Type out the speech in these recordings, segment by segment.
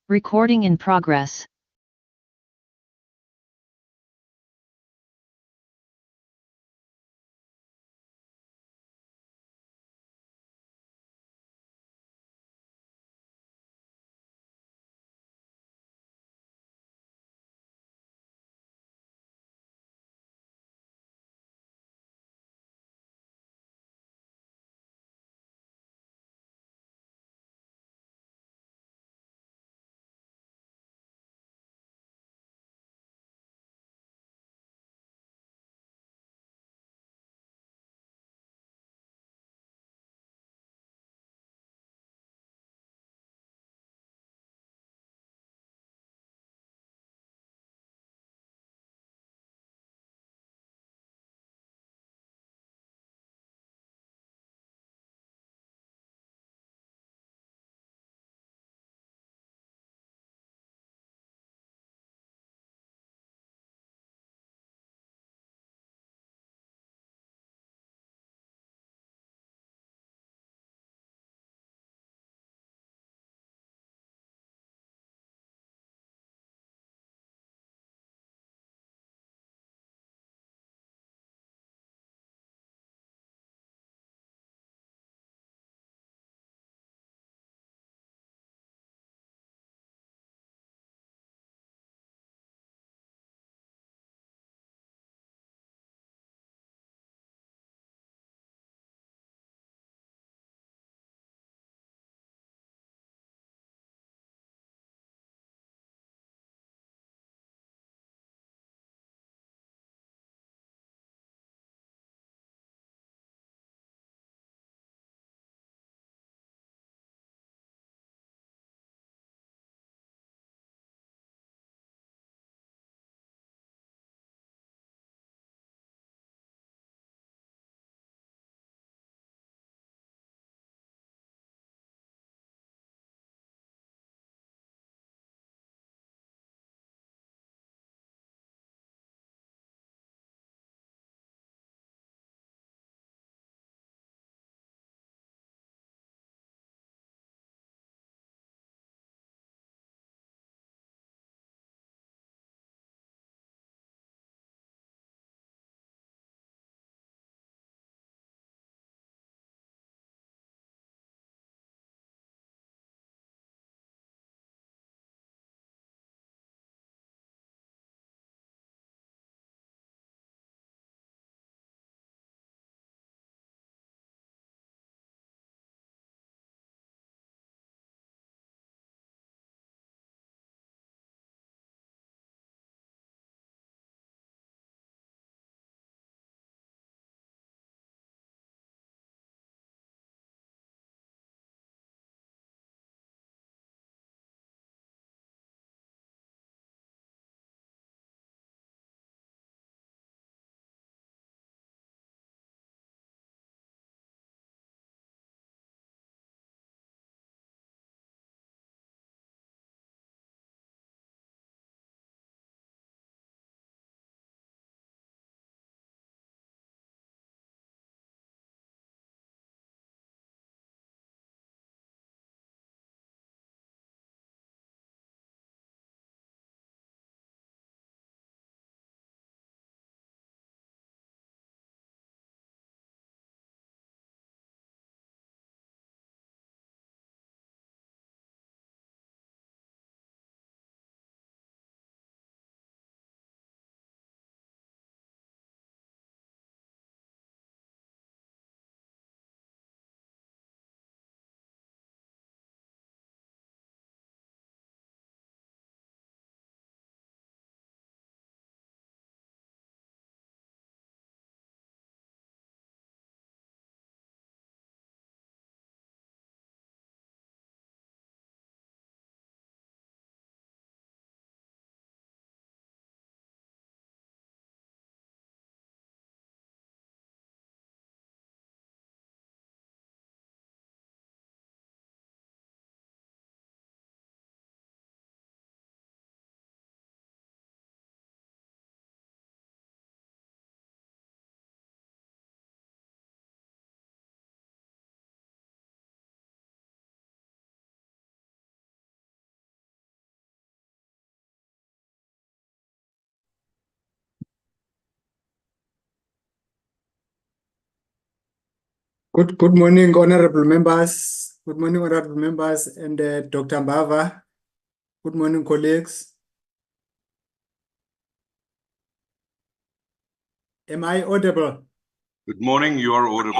Recording in progress. Good morning, honorable members. Good morning, honorable members, and Dr. Mbava. Good morning, colleagues. Am I audible? Good morning, you are audible.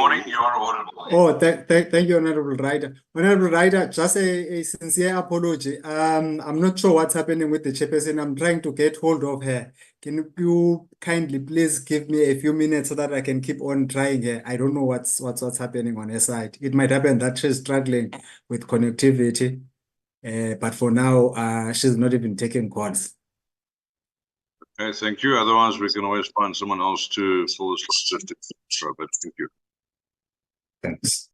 Oh, thank you, Honorable Ryder. Honorable Ryder, just a sincere apology. I'm not sure what's happening with the chairperson. I'm trying to get hold of her. Can you kindly please give me a few minutes so that I can keep on trying her? I don't know what's happening on her side. It might happen that she's struggling with connectivity, but for now, she's not even taking calls. Okay, thank you. Otherwise, we can always find someone else to fill this slot. But thank you. Thanks.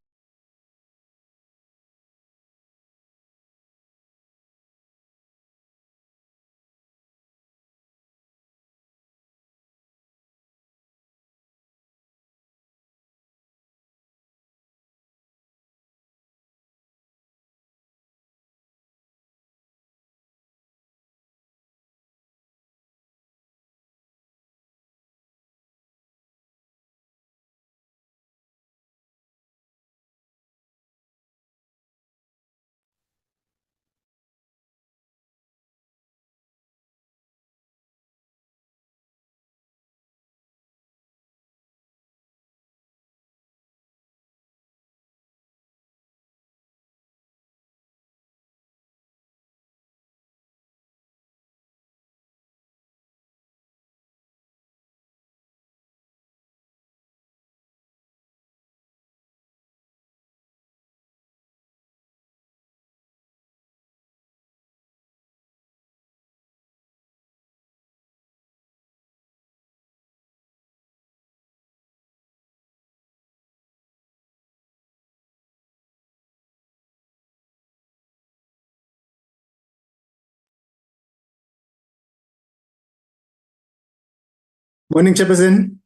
Morning, Chairperson.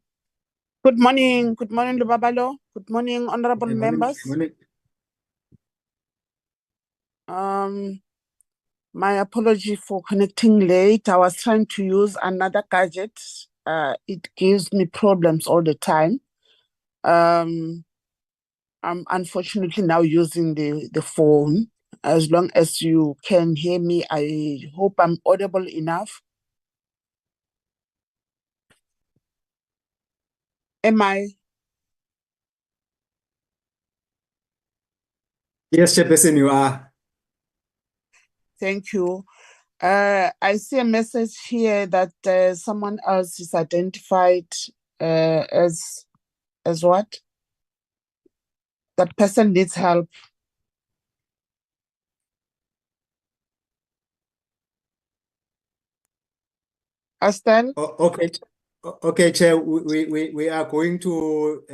Good morning, Lubabalo. Good morning, honorable members. Morning. My apology for connecting late. I was trying to use another gadget. It gives me problems all the time. I'm unfortunately now using the phone. As long as you can hear me, I hope I'm audible enough. Am I? Yes, Chairperson, you are. Thank you. I see a message here that someone else is identified as what? That person needs help. Astel? Okay. Okay, Chair, we are going to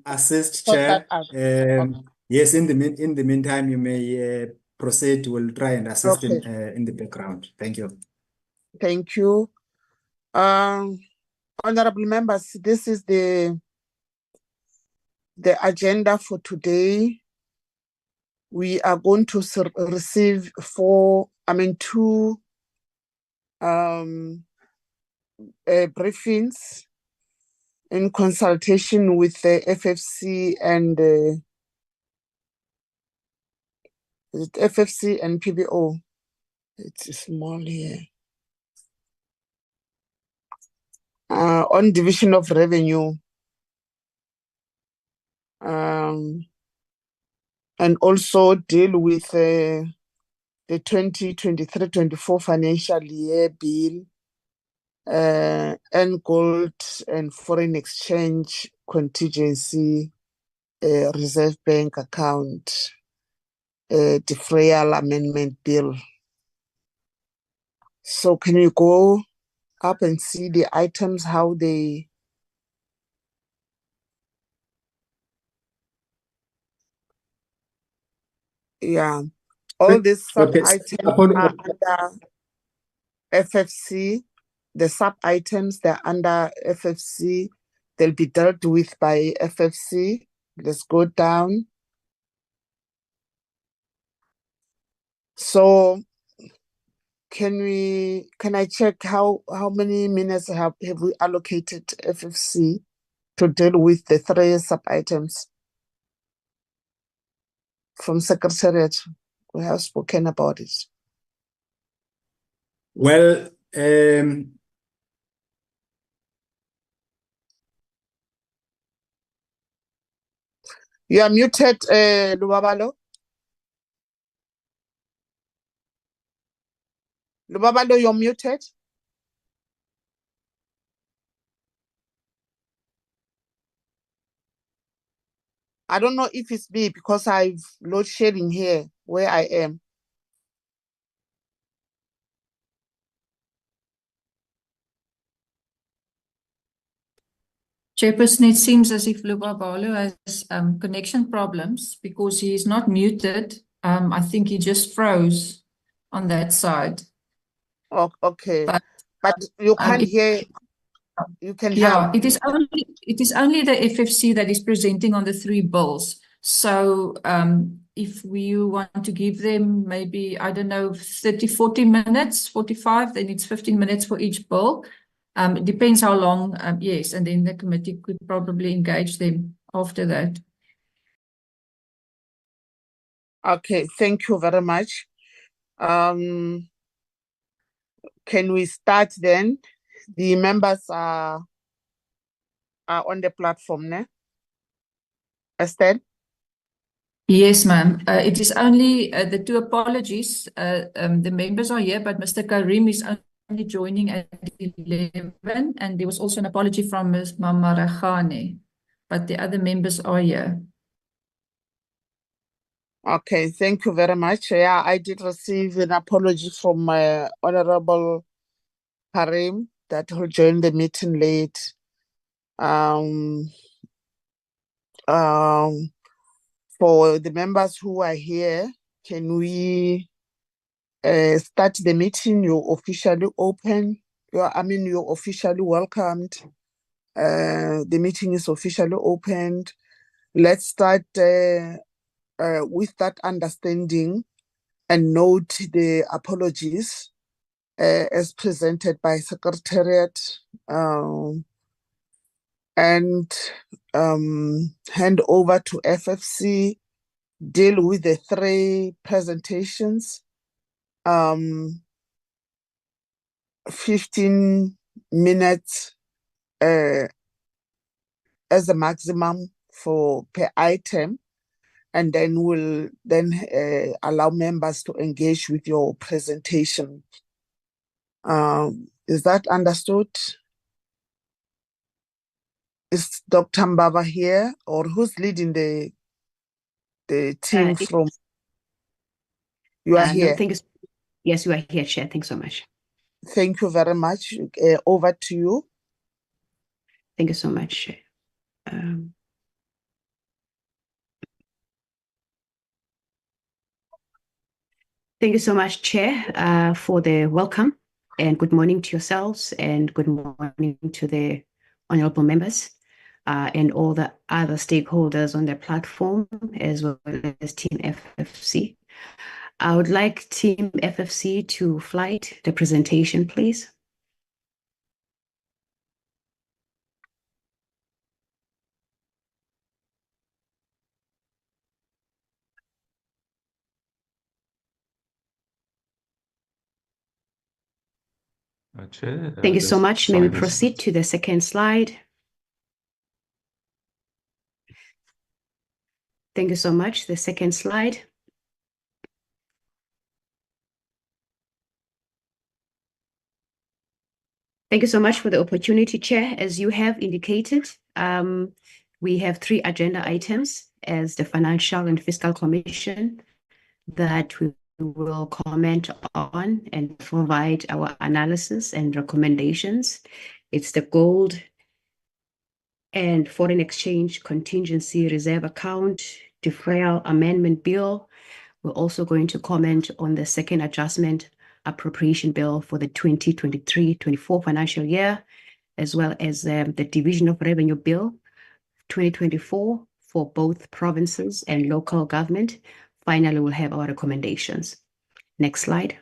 assist Sort Chair. that out. Okay. Yes, in the meantime, you may proceed. We'll try and assist in the background. Thank you. Thank you. Honorable members, this is the agenda for today. We are going to receive two briefings in consultation with the FFC and FFC and PBO. It's small here. On division of revenue. And also deal with the 2023-24 financial year bill, and gold and foreign exchange contingency, reserve bank account, Defrayal amendment bill. So can you go up and see the items, how they... Yeah, all these sub-items are under FFC. The sub-items, they're under FFC. They'll be dealt with by FFC. Let's go down. So can I check how many minutes have we allocated FFC to deal with the three sub-items? from Secretariat who have spoken about it. Well, You are muted, Lubabalo. Lubabalo, you're muted. I don't know if it's me because I've load shedding here where I am. Chairperson, it seems as if Lubabalo has connection problems because he is not muted. I think he just froze on that side. Oh, okay. But, But you can't it- hear. You can Yeah, help. it is only the FFC that is presenting on the three bills. So if we want to give them maybe, I don't know, 30, 40 minutes, 45, then it's 15 minutes for each bill. It depends how long, yes, and then the committee could probably engage them after that. Okay, thank you very much. Can we start then? The members are on the platform, ne? Estelle? Yes, ma'am. It is only the two apologies. The members are here, but Mr. Karim is only joining at 11, and there was also an apology from Ms. Mamaragane, but the other members are here. Okay, thank you very much. Yeah, I did receive an apology from Honorable Karim that will join the meeting late. For the members who are here, can we start the meeting? You're officially open. You're officially welcomed. The meeting is officially opened. Let's start with that understanding and note the apologies as presented by Secretariat, and hand over to FFC, deal with the three presentations. 15 minutes as a maximum for per item, and then we'll allow members to engage with your presentation. Is that understood? Is Dr. Mbaba here, or who's leading the team from? You are here. No, yes, you are here, Chair. Thanks so much. Thank you very much. Over to you. Thank you so much. Thank you so much, Chair, for the welcome, and good morning to yourselves, and good morning to the honorable members and all the other stakeholders on the platform, as well as Team FFC. I would like Team FFC to flight the presentation, please. Chair, Thank you so this much. May we slide is- proceed to the second slide? Thank you so much. The second slide. Thank you so much for the opportunity, Chair. As you have indicated, we have three agenda items as the Financial and Fiscal Commission that we will comment on and provide our analysis and recommendations. It's the Gold and Foreign Exchange Contingency Reserve Account Defrayal Amendment Bill. We're also going to comment on the second adjustment appropriation bill for the 2023-24 financial year, as well as the Division of Revenue Bill 2024 for both provinces and local government. Finally, we'll have our recommendations. Next slide.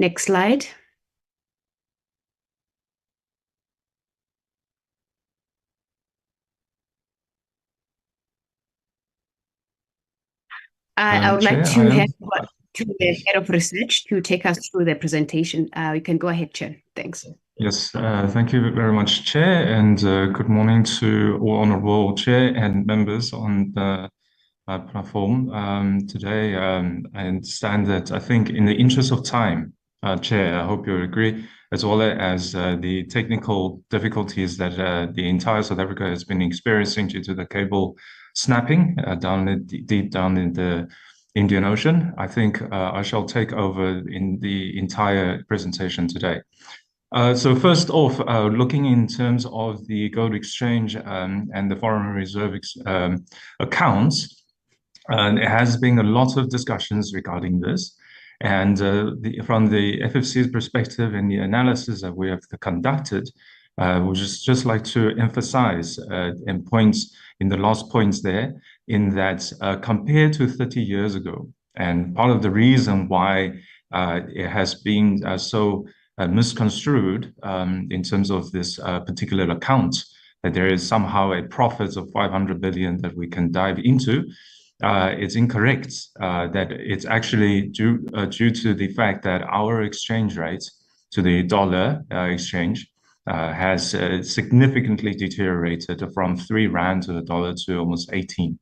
Next slide. I would like to have to the head of research to take us through the presentation. You can go ahead, Chair. Thanks. Yes, thank you very much, Chair, and good morning to all honourable Chair and members on the platform today. I understand that, I think, in the interest of time, Chair, I hope you agree, as well as the technical difficulties that the entire South Africa has been experiencing due to the cable snapping deep down in the Indian Ocean. I think I shall take over in the entire presentation today. So first off, looking in terms of the gold exchange and the foreign reserve accounts, there has been a lot of discussions regarding this. And from the FFC's perspective and the analysis that we have conducted, we just like to emphasize in points in the last points there, in that compared to 30 years ago, and part of the reason why it has been so misconstrued in terms of this particular account, that there is somehow a profit of 500 billion that we can dive into. It's incorrect. That it's actually due to the fact that our exchange rate to the dollar exchange has significantly deteriorated from 3 Rand to the dollar to almost 18.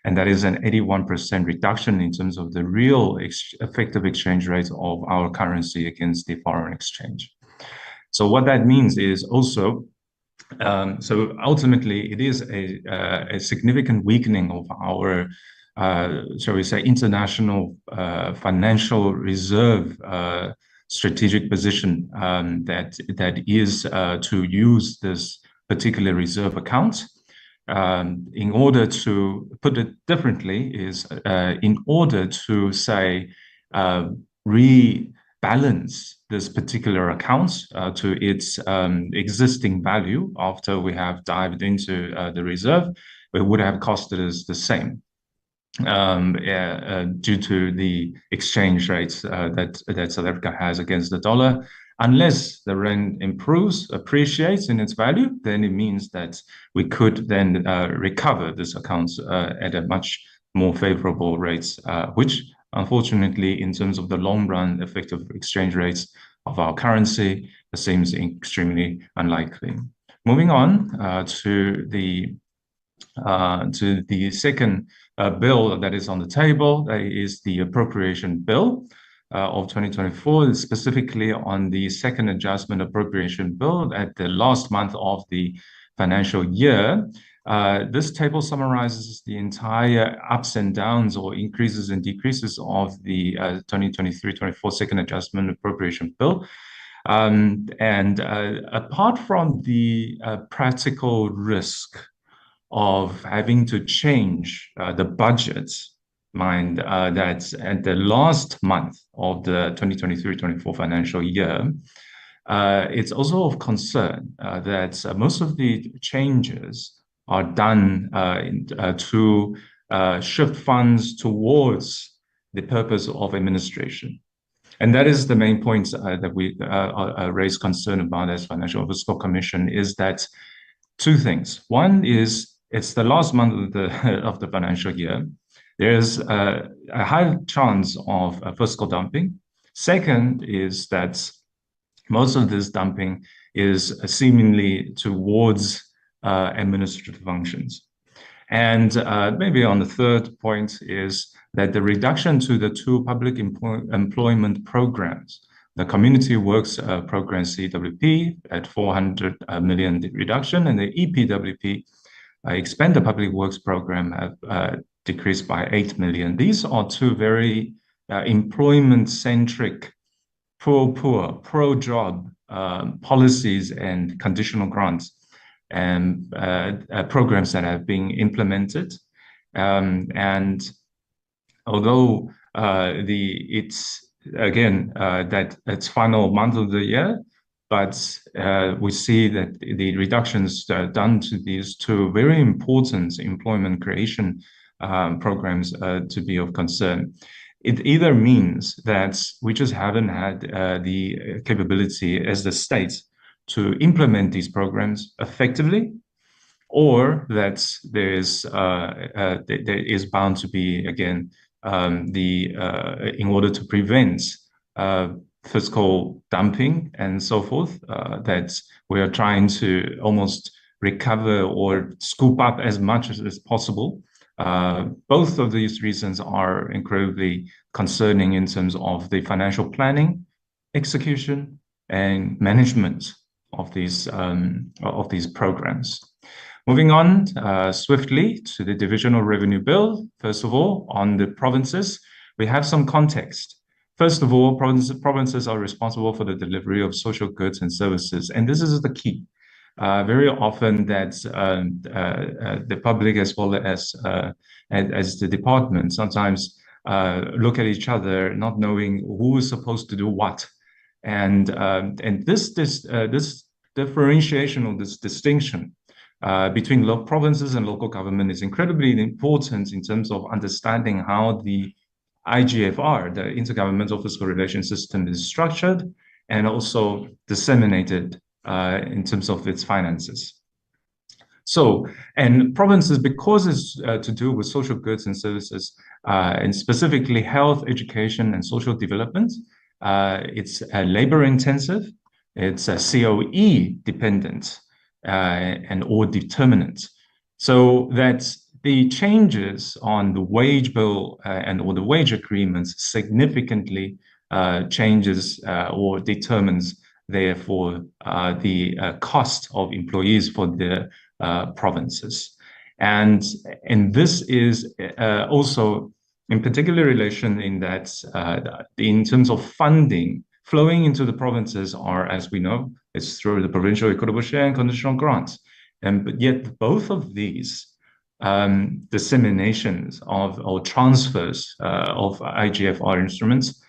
And that is an 81% reduction in terms of the real effective exchange rate of our currency against the foreign exchange. So what that means is also, so ultimately it is a significant weakening of our, shall we say, international financial reserve strategic position that is to use this particular reserve account. In order to put it differently, is in order to say rebalance this particular account to its existing value after we have dived into the reserve, it would have costed us the same due to the exchange rates that South Africa has against the dollar. Unless the rand improves, appreciates in its value, then it means that we could then recover this account at a much more favorable rates, which unfortunately, in terms of the long run effective exchange rates of our currency, seems extremely unlikely. Moving on to the second bill that is on the table, that is the Appropriation Bill of 2024, specifically on the second adjustment appropriation bill at the last month of the financial year. This table summarizes the entire ups and downs or increases and decreases of the 2023-24 second adjustment appropriation bill. Apart from the practical risk of having to change the budget, mind that at the last month of the 2023-24 financial year, it's also of concern that most of the changes are done to shift funds towards the purpose of administration. And that is the main point that we raise concern about as Financial and Fiscal Commission, is that two things. One is it's the last month of the financial year. There's a high chance of fiscal dumping. Second is that most of this dumping is seemingly towards administrative functions. And maybe on the third point is that the reduction to the two public employment programs, the Community Works Program CWP at 400 million reduction, and the EPWP Expand Public Works Program have decreased by 8 million. These are two very employment-centric, pro-poor, pro-job policies and conditional grants and programs that have been implemented. And although it's again that it's final month of the year, but we see that the reductions done to these two very important employment creation programs to be of concern. it either means that we just haven't had the capability as the state to implement these programs effectively, or that there is bound to be, again, in order to prevent fiscal dumping and so forth, that we are trying to almost recover or scoop up as much as possible. Both of these reasons are incredibly concerning in terms of the financial planning, execution, and management of these programs. Moving on swiftly to the divisional revenue bill. First of all, on the provinces, we have some context. First of all, provinces are responsible for the delivery of social goods and services, and this is the key. Very often that the public as well as the department sometimes look at each other, not knowing who is supposed to do what, and this differentiation or this distinction between provinces and local government is incredibly important in terms of understanding how the IGFR, the Intergovernmental Fiscal Relations System, is structured and also disseminated in terms of its finances. So, and provinces, because it's to do with social goods and services, and specifically health, education, and social development, it's labor intensive, it's COE dependent, and or determinant. So that the changes on the wage bill and or the wage agreements significantly changes or determines therefore the cost of employees for the provinces. And this is also in particular relation in that in terms of funding flowing into the provinces are, as we know, it's through the provincial equitable share and conditional grants. But yet both of these disseminations of or transfers of IGFR instruments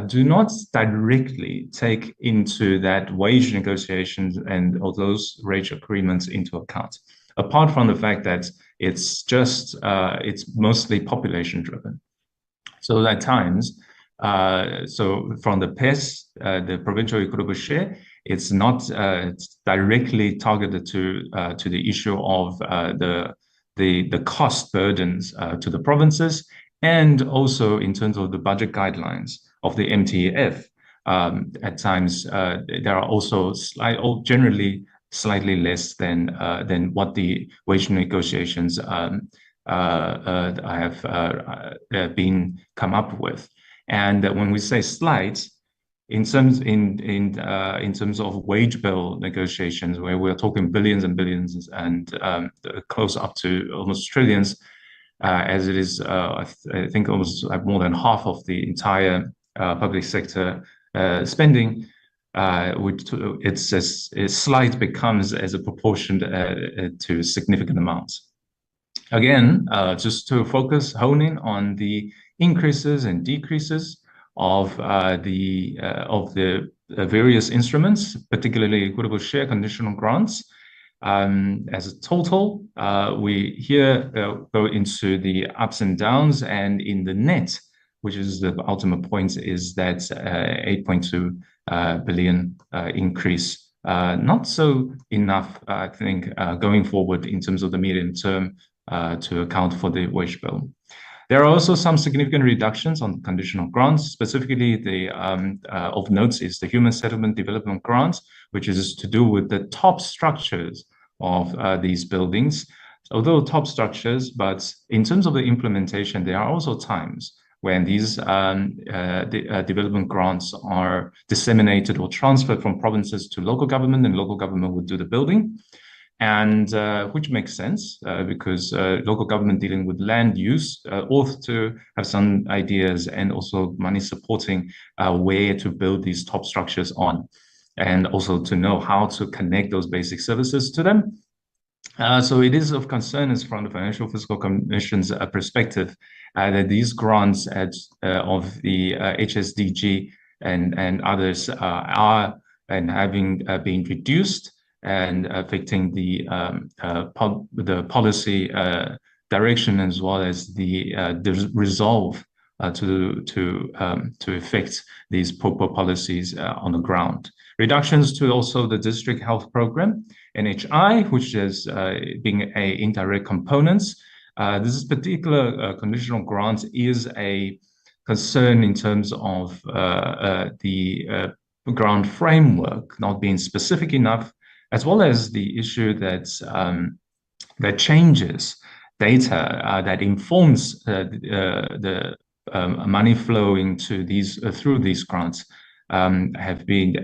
do not directly take into that wage negotiations and all those wage agreements into account, apart from the fact that it's just it's mostly population driven. So at times, so from the PES, the provincial equitable share, it's not directly targeted to the issue of the cost burdens to the provinces, and also in terms of the budget guidelines of the MTF. At times, there are also generally slightly less than what the wage negotiations have been come up with. And when we say slight, in terms of wage bill negotiations, where we're talking billions and billions and close up to almost trillions, as it is, I think almost more than half of the entire public sector spending, it's slight becomes as a proportion to significant amounts. Again, just to hone in on the increases and decreases of the various instruments, particularly equitable share, conditional grants. As a total, we here go into the ups and downs, and in the net, which is the ultimate point, is that 8.2 billion increase. Not so enough, I think, going forward in terms of the medium term to account for the wage bill. There are also some significant reductions on conditional grants. Specifically, the of note is the Human Settlement Development Grants, which is to do with the top structures of these buildings. Although top structures, but in terms of the implementation, there are also times when these development grants are disseminated or transferred from provinces to local government, and local government would do the building. And which makes sense because local government dealing with land use ought to have some ideas and also money supporting where to build these top structures on, and also to know how to connect those basic services to them. So it is of concern as from the Financial Fiscal Commission's perspective that these grants of the HSDG and others are and having been reduced, and affecting the policy direction as well as the resolve to effect these proper policies on the ground. Reductions to also the district health program, NHI, which is being a indirect component. This particular conditional grant is a concern in terms of the grant framework not being specific enough, as well as the issue that that changes data that informs the money flowing to these through these grants have been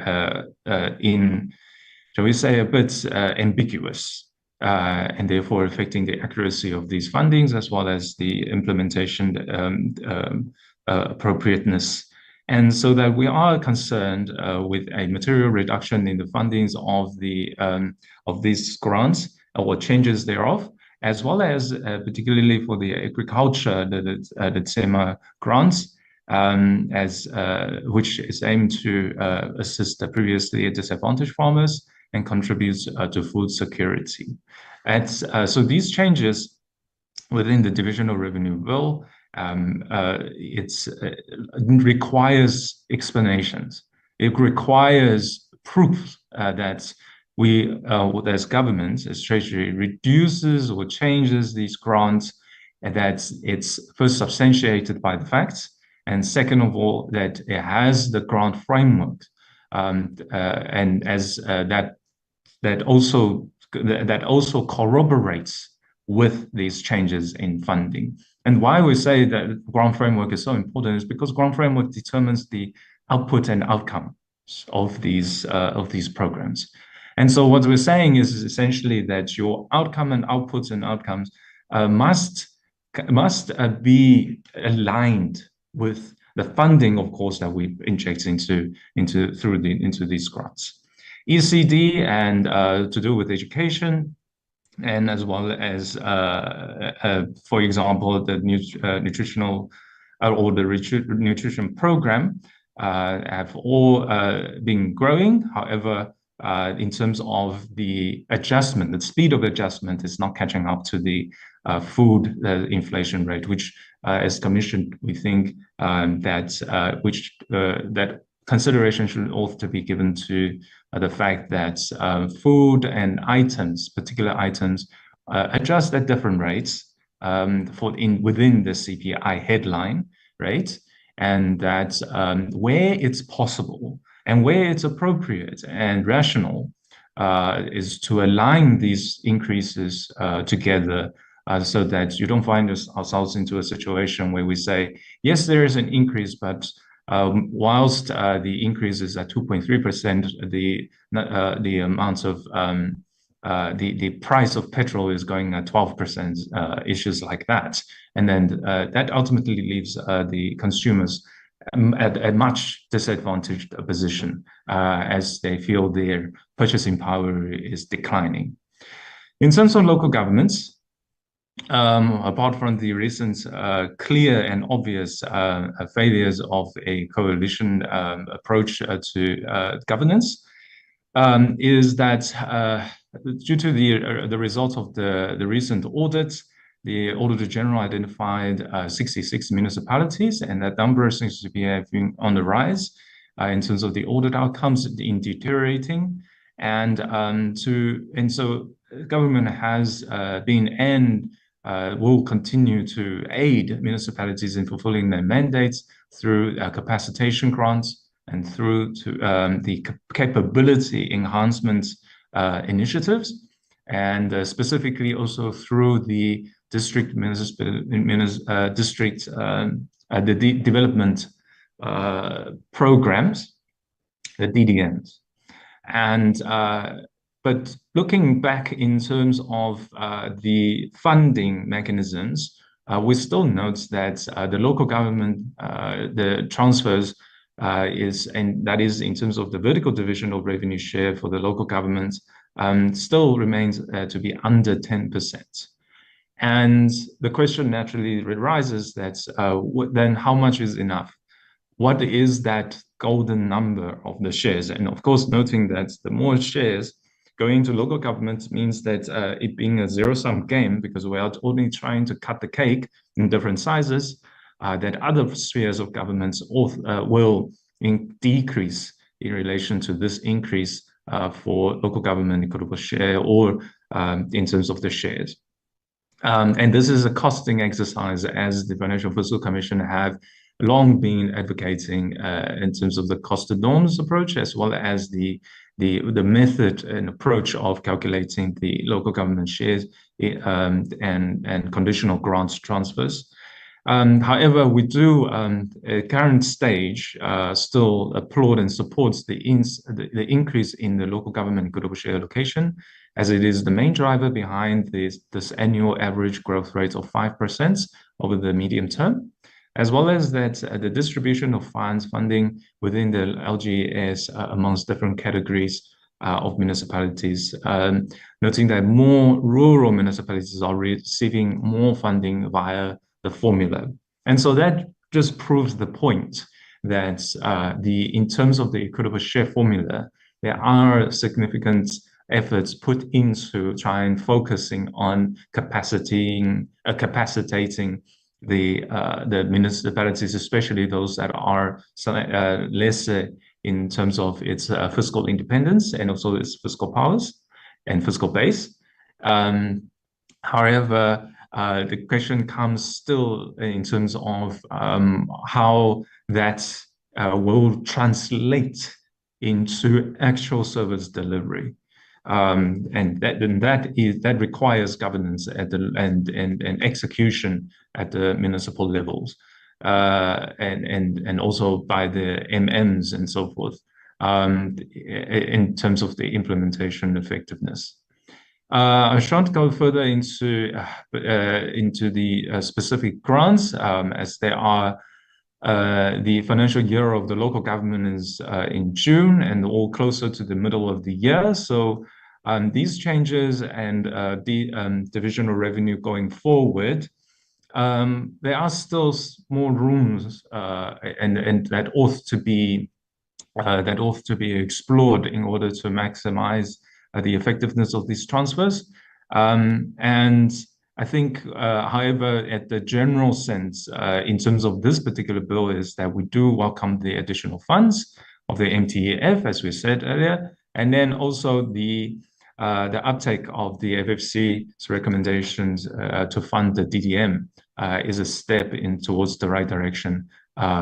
shall we say, a bit ambiguous, and therefore affecting the accuracy of these fundings as well as the implementation appropriateness. And so that we are concerned with a material reduction in the fundings of these grants or changes thereof, as well as particularly for the agriculture, the TEMA grants, which is aimed to assist the previously disadvantaged farmers and contributes to food security. So these changes within the divisional revenue bill, it requires explanations. It requires proof that we, as government, as Treasury, reduces or changes these grants, and that it's first substantiated by the facts, and second of all, that it has the grant framework, and as that also corroborates with these changes in funding. And why we say that grant framework is so important is because grant framework determines the output and outcomes of these programs. And so what we're saying is essentially that your outcome and outputs and outcomes must be aligned with the funding, of course, that we inject into these grants. ECD and to do with education, and as well as, for example, the nutritional or the nutrition program have all been growing. However, in terms of the adjustment, the speed of adjustment is not catching up to the food inflation rate, which, as Commission, we think that consideration should also be given to the fact that food and items, particular items, adjust at different rates within the CPI headline rate, and that where it's possible and where it's appropriate and rational is to align these increases together so that you don't find ourselves into a situation where we say, yes, there is an increase, but whilst the increase is at 2.3%, the amount of the price of petrol is going at 12%, issues like that. And then that ultimately leaves the consumers at a much disadvantaged position as they feel their purchasing power is declining. In terms of local governments, apart from the recent clear and obvious failures of a coalition approach to governance, is that due to the results of the recent audits, the Auditor General identified 66 municipalities, and that number seems to be on the rise in terms of the audit outcomes in deteriorating. And so government has been and will continue to aid municipalities in fulfilling their mandates through capacitation grants and through the capability enhancement initiatives, and specifically also through the district development programs, the DDMs. And but looking back in terms of the funding mechanisms, we still note that the local government, the transfers that is in terms of the vertical division of revenue share for the local government, still remains to be under 10%. And the question naturally arises that then how much is enough? What is that golden number of the shares? And of course, noting that the more shares going to local government means that it being a zero-sum game, because we are only trying to cut the cake in different sizes, that other spheres of governments will decrease in relation to this increase for local government equitable share or in terms of the shares. And this is a costing exercise, as the Financial Fiscal Commission have long been advocating in terms of the costed norms approach, as well as the method and approach of calculating the local government shares and conditional grants transfers. However, we do at current stage still applaud and supports the increase in the local government equitable share allocation, as it is the main driver behind this annual average growth rate of 5% over the medium term, as well as that the distribution of funding within the LGS amongst different categories of municipalities, noting that more rural municipalities are receiving more funding via the formula. And so that just proves the point that in terms of the equitable share formula, there are significant efforts put into trying focusing on capacitating the municipalities, especially those that are lesser in terms of its fiscal independence and also its fiscal powers and fiscal base. However, the question comes still in terms of how that will translate into actual service delivery. And that requires governance and execution at the municipal levels, and also by the MMs and so forth, in terms of the implementation effectiveness. I shan't go further into the specific grants, as they are. The financial year of the local government is in June and all closer to the middle of the year. So these changes and the divisional revenue going forward, there are still small rooms and that ought to be explored in order to maximize the effectiveness of these transfers. And I think, however, at the general sense, in terms of this particular bill, is that we do welcome the additional funds of the MTEF, as we said earlier, and then also the uptake of the FFC's recommendations to fund the DDM is a step towards the right direction.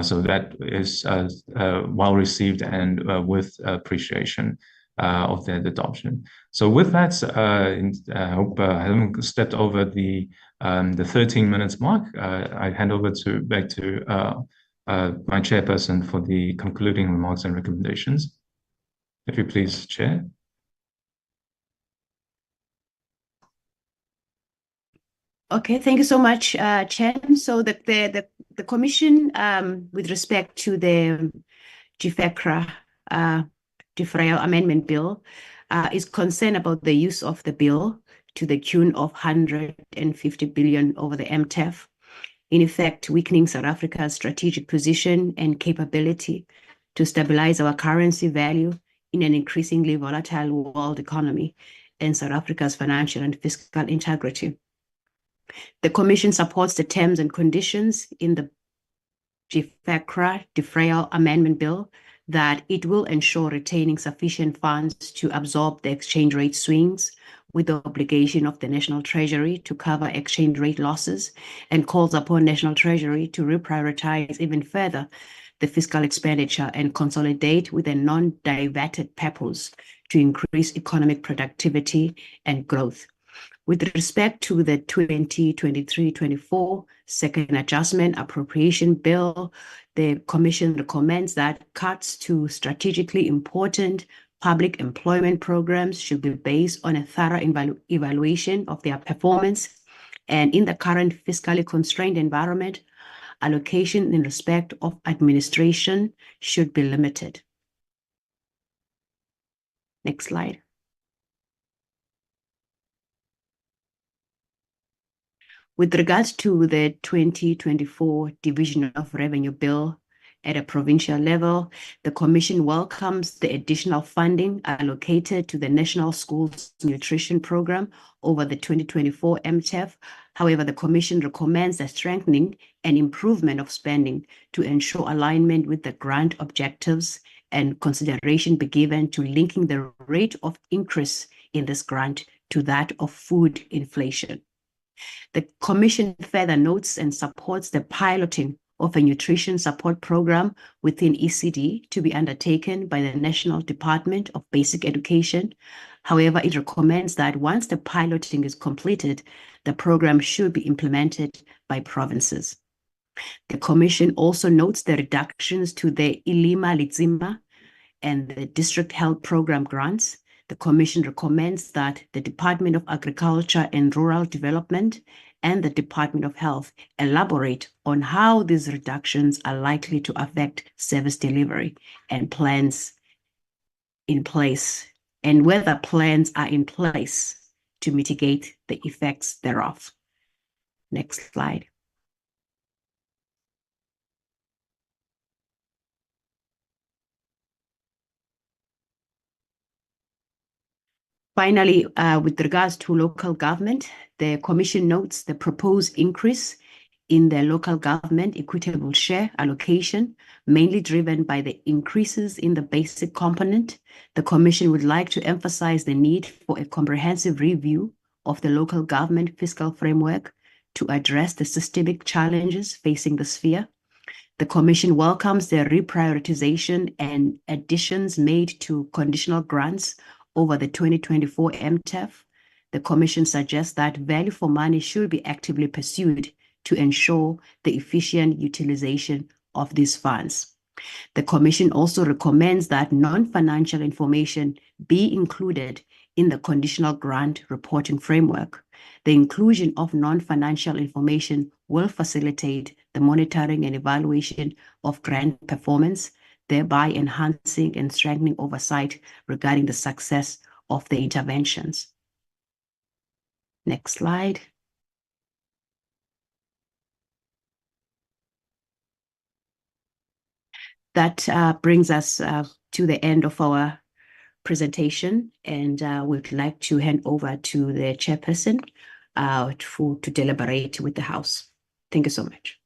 So that is well received and with appreciation of their adoption. So with that, I hope I haven't stepped over the 13 minutes mark. I hand over back to my chairperson for the concluding remarks and recommendations. If you please, Chair. Okay, thank you so much, Chen. So the Commission, with respect to the GFECRA Defrayal Amendment Bill, is concerned about the use of the bill to the tune of 150 billion over the MTEF, in effect weakening South Africa's strategic position and capability to stabilize our currency value in an increasingly volatile world economy and South Africa's financial and fiscal integrity. The Commission supports the terms and conditions in the GFECRA Defrayal Amendment Bill that it will ensure retaining sufficient funds to absorb the exchange rate swings with the obligation of the National Treasury to cover exchange rate losses, and calls upon National Treasury to reprioritize even further the fiscal expenditure and consolidate with a non-diverted purpose to increase economic productivity and growth. With respect to the 2023-24 Second Adjustment Appropriation Bill, the Commission recommends that cuts to strategically important public employment programs should be based on a thorough evaluation of their performance, and in the current fiscally constrained environment, allocation in respect of administration should be limited. Next slide. With regards to the 2024 Division of Revenue Bill, at a provincial level. The Commission welcomes the additional funding allocated to the National Schools Nutrition Program over the 2024 MTEF. However, the Commission recommends a strengthening and improvement of spending to ensure alignment with the grant objectives, and consideration be given to linking the rate of increase in this grant to that of food inflation. The Commission further notes and supports the piloting of a nutrition support program within ECD to be undertaken by the National Department of Basic Education. However, it recommends that once the piloting is completed, the program should be implemented by provinces. The Commission also notes the reductions to the Ilima Litsima and the District Health Program grants. The Commission recommends that the Department of Agriculture and Rural Development and the Department of Health elaborate on how these reductions are likely to affect service delivery and plans in place, and whether plans are in place to mitigate the effects thereof. Next slide. Finally, with regards to local government, the Commission notes the proposed increase in the local government equitable share allocation, mainly driven by the increases in the basic component. The Commission would like to emphasize the need for a comprehensive review of the local government fiscal framework to address the systemic challenges facing the sphere. The Commission welcomes the reprioritization and additions made to conditional grants over the 2024 MTEF. The Commission suggests that value for money should be actively pursued to ensure the efficient utilization of these funds. The Commission also recommends that non-financial information be included in the conditional grant reporting framework. The inclusion of non-financial information will facilitate the monitoring and evaluation of grant performance, thereby enhancing and strengthening oversight regarding the success of the interventions. Next slide. That brings us to the end of our presentation, and we'd like to hand over to the chairperson to deliberate with the House. Thank you so much.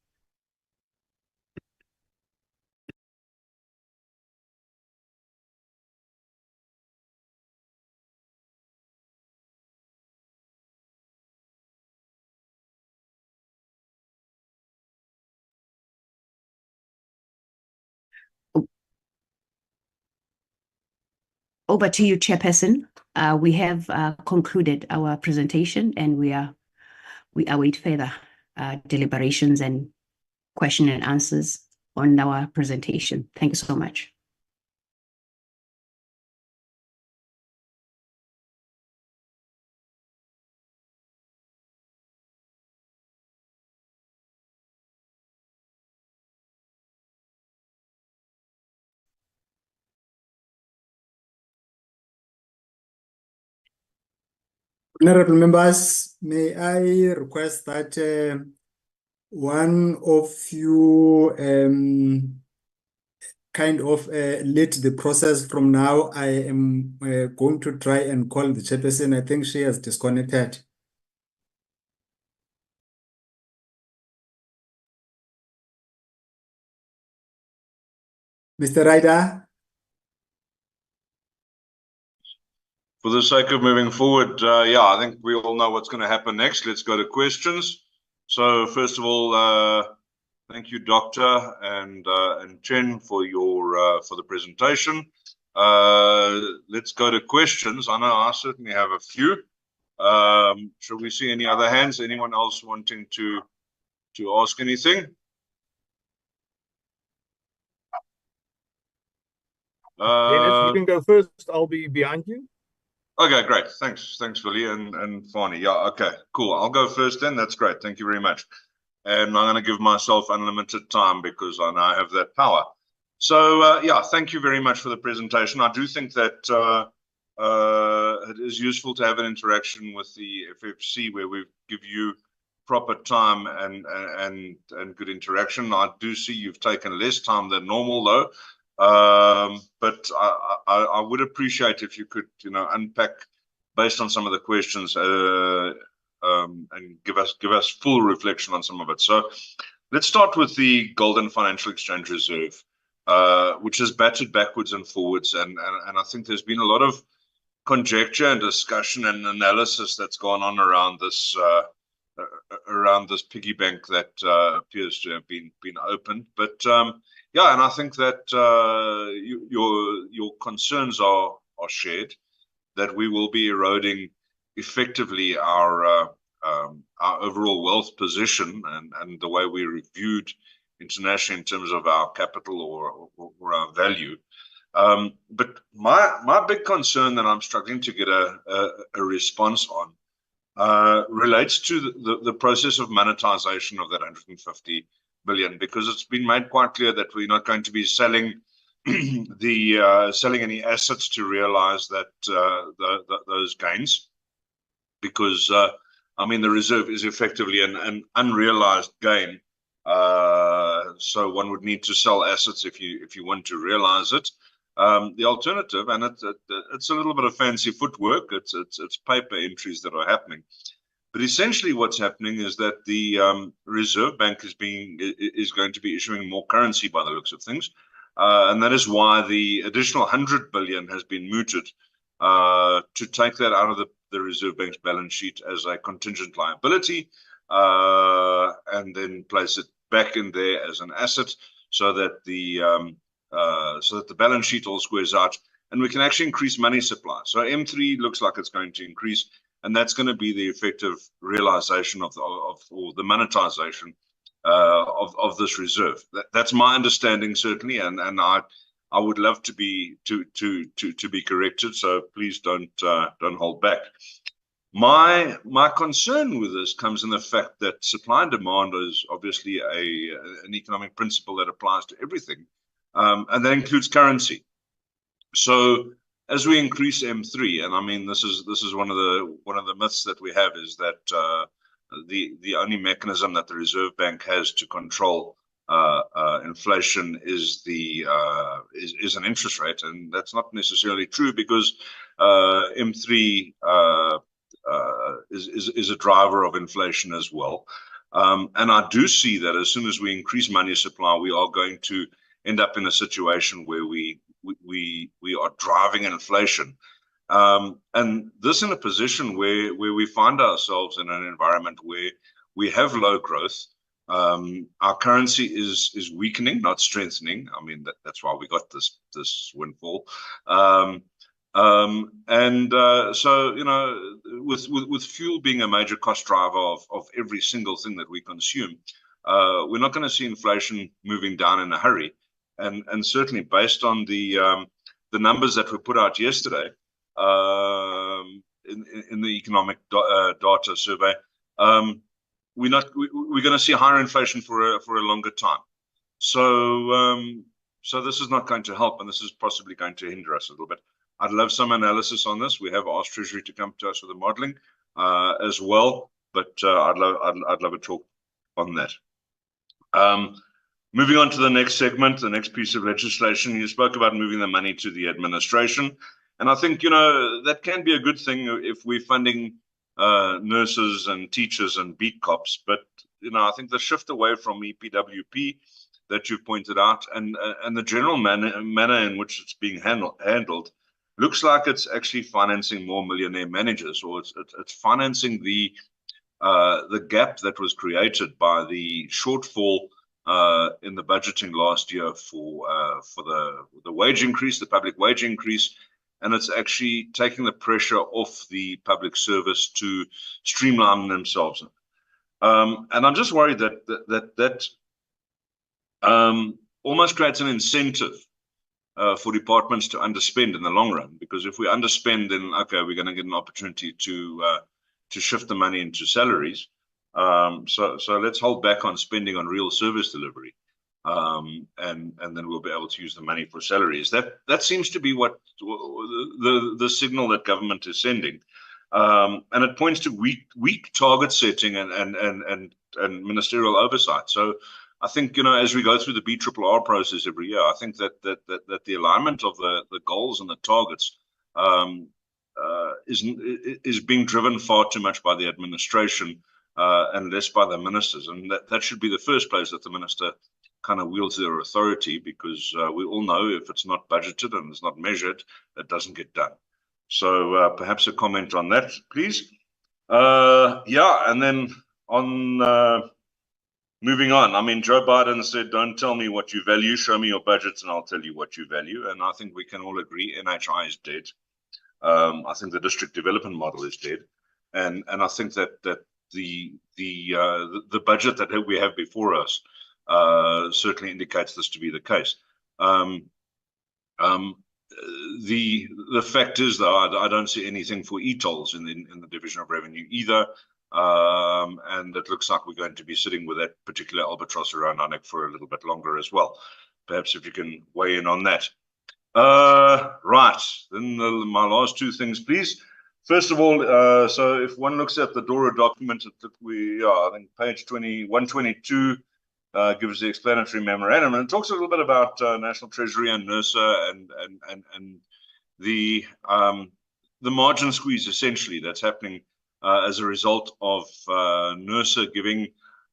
Over to you, Chairperson. We have concluded our presentation, and we await further deliberations and question and answers on our presentation. Thank you so much. Honorable members, may I request that one of you kind of lead the process from now. I am going to try and call the chairperson. I think she has disconnected. Mr. Ryder? For the sake of moving forward, yeah, I think we all know what's going to happen next. Let's go to questions. So first of all, thank you, Doctor and Chen, for the presentation. Let's go to questions. I know I certainly have a few. Shall we see any other hands? Anyone else wanting to ask anything? Dennis, you can go first. I'll be behind you. Okay, great. Thanks, Willie and Fani. Yeah, okay, cool. I'll go first then. That's great. Thank you very much. And I'm going to give myself unlimited time because I now have that power. So, yeah, thank you very much for the presentation. I do think that it is useful to have an interaction with the FFC where we give you proper time and good interaction. I do see you've taken less time than normal, though. But I would appreciate if you could, unpack based on some of the questions and give us full reflection on some of it. So let's start with the Golden Financial Exchange Reserve, which has battered backwards and forwards, and I think there's been a lot of conjecture and discussion and analysis that's gone on around this piggy bank that appears to have been opened. But yeah, and I think that your concerns are shared, that we will be eroding effectively our overall wealth position and the way we reviewed internationally in terms of our capital or our value. But my big concern that I'm struggling to get a response on relates to the process of monetization of that 150 billion, because it's been made quite clear that we're not going to be selling selling any assets to realize that those gains, because I mean the reserve is effectively an unrealized gain. So one would need to sell assets if you want to realize it. The alternative, and it's a little bit of fancy footwork, it's paper entries that are happening, but essentially what's happening is that the Reserve Bank is going to be issuing more currency by the looks of things, and that is why the additional 100 billion has been mooted to take that out of the Reserve Bank's balance sheet as a contingent liability, and then place it back in there as an asset, so that the balance sheet all squares out, and we can actually increase money supply. So M3 looks like it's going to increase, and that's going to be the effective realization or the monetization of this reserve. That's my understanding, certainly, and I would love to be corrected. So please don't hold back. My concern with this comes in the fact that supply and demand is obviously an economic principle that applies to everything. And that includes currency. So as we increase M3, and I mean this is one of the myths that we have, is that the only mechanism that the Reserve Bank has to control inflation is an interest rate, and that's not necessarily true, because M3 is a driver of inflation as well. And I do see that as soon as we increase money supply, we are going to end up in a situation where we are driving inflation, and this in a position where we find ourselves in an environment where we have low growth. Our currency is weakening, not strengthening. I mean that's why we got this windfall, so with fuel being a major cost driver of every single thing that we consume, we're not going to see inflation moving down in a hurry. And certainly based on the numbers that were put out yesterday in the economic data survey, we're going to see higher inflation for a longer time. So this is not going to help, and this is possibly going to hinder us a little bit. I'd love some analysis on this. We have asked Treasury to come to us with the modelling as well, but I'd love a talk on that. Moving on to the next segment, the next piece of legislation, you spoke about moving the money to the administration. And I think, that can be a good thing if we're funding nurses and teachers and beat cops. But, I think the shift away from EPWP that you've pointed out and the general manner in which it's being handled looks like it's actually financing more millionaire managers, or it's financing the gap that was created by the shortfall in the budgeting last year for the wage increase, the public wage increase, and it's actually taking the pressure off the public service to streamline themselves. And I'm just worried that almost creates an incentive for departments to underspend in the long run, because if we underspend, then okay, we're going to get an opportunity to shift the money into salaries. So let's hold back on spending on real service delivery, and then we'll be able to use the money for salaries. That seems to be what the signal that government is sending. And it points to weak target setting and ministerial oversight. So I think, as we go through the BRRR process every year, I think that the alignment of the goals and the targets is being driven far too much by the administration and less by the ministers. And that should be the first place that the minister kind of wields their authority, because we all know if it's not budgeted and it's not measured, it doesn't get done. So perhaps a comment on that, please. And then on moving on, I mean, Joe Biden said, don't tell me what you value, show me your budgets and I'll tell you what you value. And I think we can all agree NHI is dead. I think the district development model is dead. And I think that the budget that we have before us certainly indicates this to be the case. The fact is, though, I don't see anything for e-tolls in the division of revenue either. And it looks like we're going to be sitting with that particular albatross around our neck for a little bit longer as well. Perhaps if you can weigh in on that. Right, then my last two things, please. First of all, so if one looks at the DORA document, I think page 122 gives the explanatory memorandum, and it talks a little bit about National Treasury and NERSA and the margin squeeze essentially that's happening as a result of NERSA giving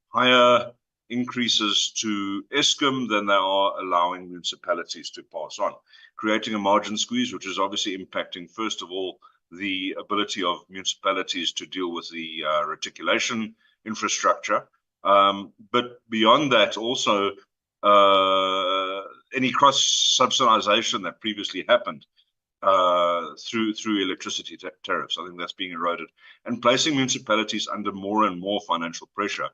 higher increases to Eskom than they are allowing municipalities to pass on, creating a margin squeeze, which is obviously impacting, first of all, the ability of municipalities to deal with the reticulation infrastructure. But beyond that, also any cross-subsidization that previously happened through electricity tariffs, I think that's being eroded, and placing municipalities under more and more financial pressure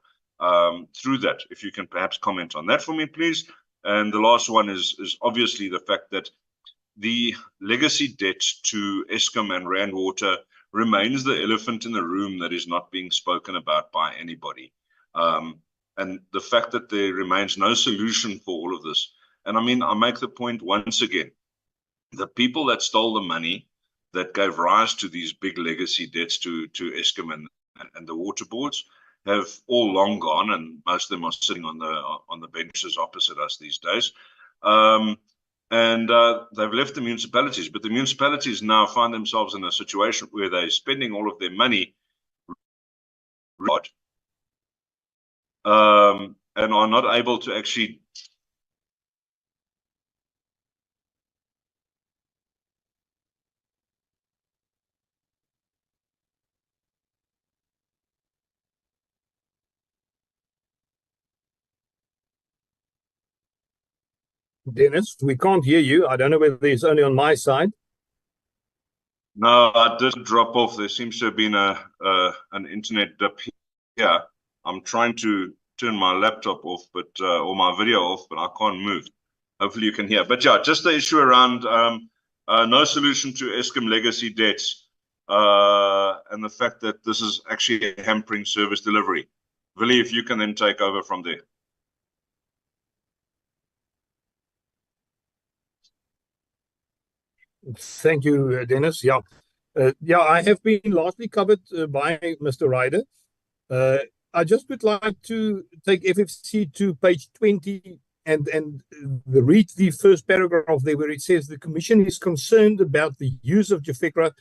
through that. If you can perhaps comment on that for me, please. And the last one is obviously the fact that the legacy debt to Eskom and Rand Water remains the elephant in the room that is not being spoken about by anybody. And the fact that there remains no solution for all of this. And I mean, I make the point once again, the people that stole the money that gave rise to these big legacy debts to Eskom and the water boards have all long gone, and most of them are sitting on the benches opposite us these days. And they've left the municipalities, but the municipalities now find themselves in a situation where they're spending all of their money and are not able to actually Dennis, we can't hear you. I don't know whether it's only on my side. No, I did drop off. There seems to have been an internet dip here. I'm trying to turn my laptop off, but or my video off, but I can't move. Hopefully you can hear. But yeah, just the issue around no solution to Eskom legacy debts and the fact that this is actually hampering service delivery. Willie, if you can then take over from there. Thank you, Dennis. Yeah, I have been largely covered by Mr. Ryder. I just would like to take FFC to page 20 and read the first paragraph there, where it says the Commission is concerned about the use of JAFECRA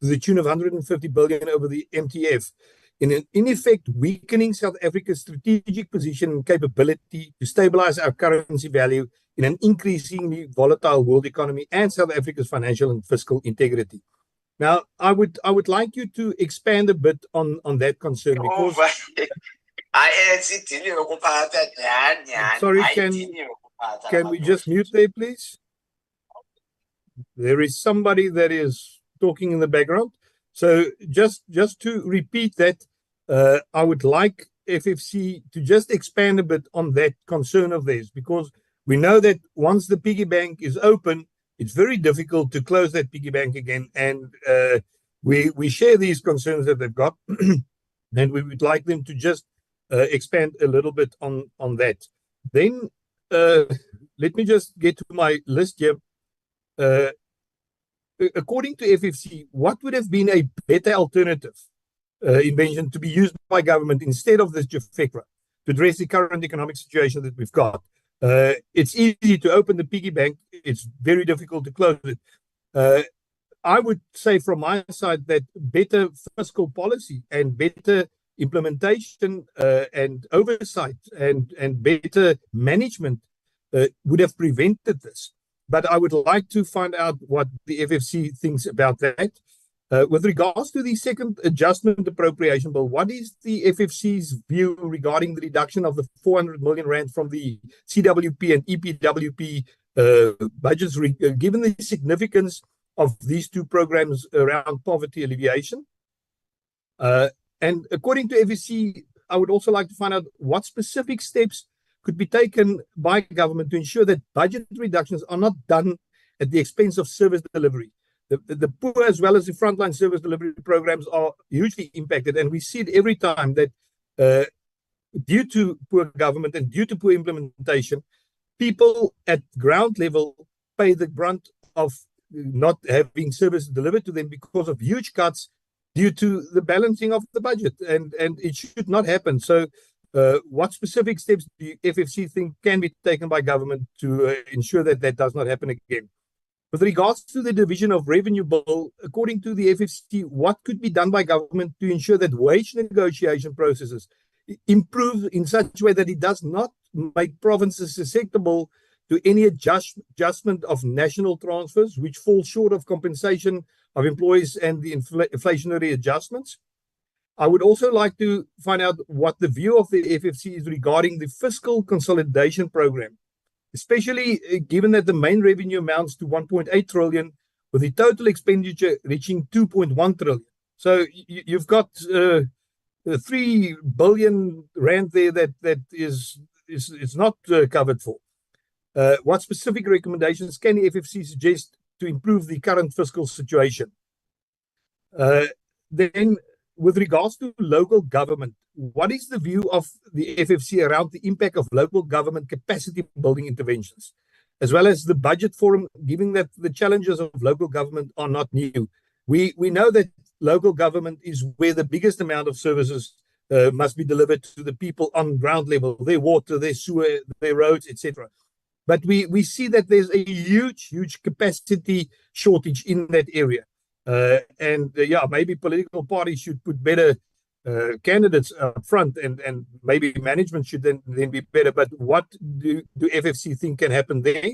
to the tune of 150 billion over the MTF, in effect weakening South Africa's strategic position and capability to stabilize our currency value in an increasingly volatile world economy and South Africa's financial and fiscal integrity. Now, I would like you to expand a bit on that concern, because sorry, can we just mute there, please? There is somebody that is talking in the background. So just to repeat that, I would like FFC to just expand a bit on that concern of theirs, because we know that once the piggy bank is open, it's very difficult to close that piggy bank again. And we share these concerns that they've got, and we would like them to just expand a little bit on that. Then let me just get to my list here. according to FFC, what would have been a better alternative invention to be used by government instead of this JFECRA to address the current economic situation that we've got? It's easy to open the piggy bank. It's very difficult to close it. I would say from my side that better fiscal policy and better implementation and oversight and better management would have prevented this. But I would like to find out what the FFC thinks about that. With regards to the second adjustment appropriation bill, what is the FFC's view regarding the reduction of the 400 million rand from the CWP and EPWP budgets, given the significance of these two programs around poverty alleviation? And according to FFC, I would also like to find out what specific steps could be taken by government to ensure that budget reductions are not done at the expense of service delivery. The poor as well as the frontline service delivery programs are hugely impacted, and we see it every time that due to poor government and due to poor implementation, people at ground level pay the brunt of not having service delivered to them because of huge cuts due to the balancing of the budget, and it should not happen. So what specific steps do FFC think can be taken by government to ensure that that does not happen again? With regards to the division of revenue bill, according to the FFC, what could be done by government to ensure that wage negotiation processes improve in such a way that it does not make provinces susceptible to any adjustment of national transfers, which fall short of compensation of employees and the inflationary adjustments? I would also like to find out what the view of the FFC is regarding the fiscal consolidation program, especially given that the main revenue amounts to 1.8 trillion, with the total expenditure reaching 2.1 trillion. So you've got 3 billion rand there that is not covered for. What specific recommendations can the FFC suggest to improve the current fiscal situation? Then, with regards to local government, what is the view of the FFC around the impact of local government capacity building interventions, as well as the budget forum, given that the challenges of local government are not new? We know that local government is where the biggest amount of services must be delivered to the people on ground level, their water, their sewer, their roads, etc. But we see that there's a huge capacity shortage in that area. Maybe political parties should put better candidates up front, and maybe management should then be better. But what do FFC think can happen there?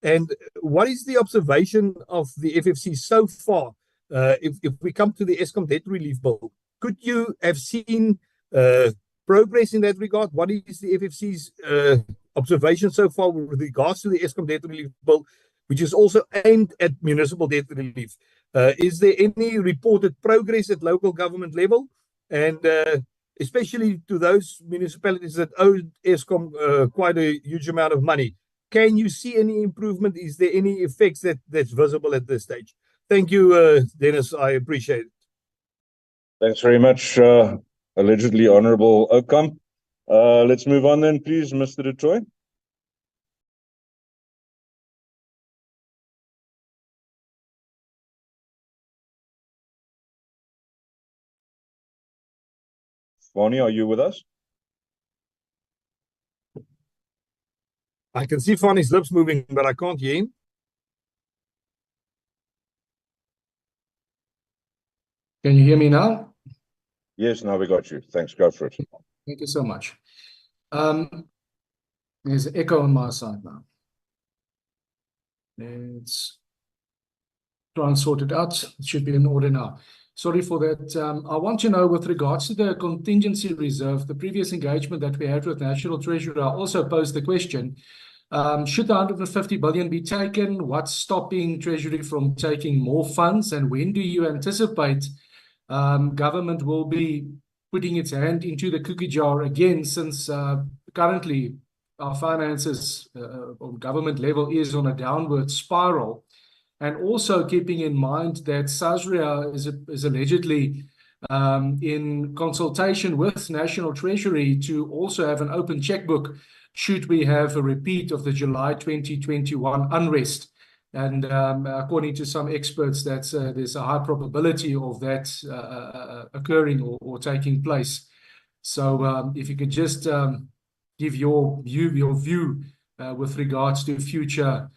And what is the observation of the FFC so far? If we come to the Eskom debt relief bill, could you have seen progress in that regard? What is the FFC's observation so far with regards to the Eskom debt relief bill, which is also aimed at municipal debt relief? Is there any reported progress at local government level? And especially to those municipalities that owe Eskom quite a huge amount of money, can you see any improvement? Is there any effects that's visible at this stage? Thank you, Dennis. I appreciate it. Thanks very much, allegedly Honourable Ocamp. Let's move on then, please, Mr. Du Toit. Bonnie, are you with us? I can see Fanny's lips moving, but I can't hear him. Can you hear me now? Yes, now we got you. Thanks. Go for it. Thank you so much. There's an echo on my side now. Let's try and sort it out. It should be in order now. Sorry for that. I want to know, with regards to the contingency reserve, the previous engagement that we had with National Treasury, I also posed the question, should the 150 billion be taken? What's stopping Treasury from taking more funds? And when do you anticipate government will be putting its hand into the cookie jar again, since currently our finances on government level is on a downward spiral? And also keeping in mind that Sasria is allegedly in consultation with National Treasury to also have an open checkbook should we have a repeat of the July 2021 unrest And according to some experts, there's a high probability of that occurring or taking place. So if you could just give your view with regards to future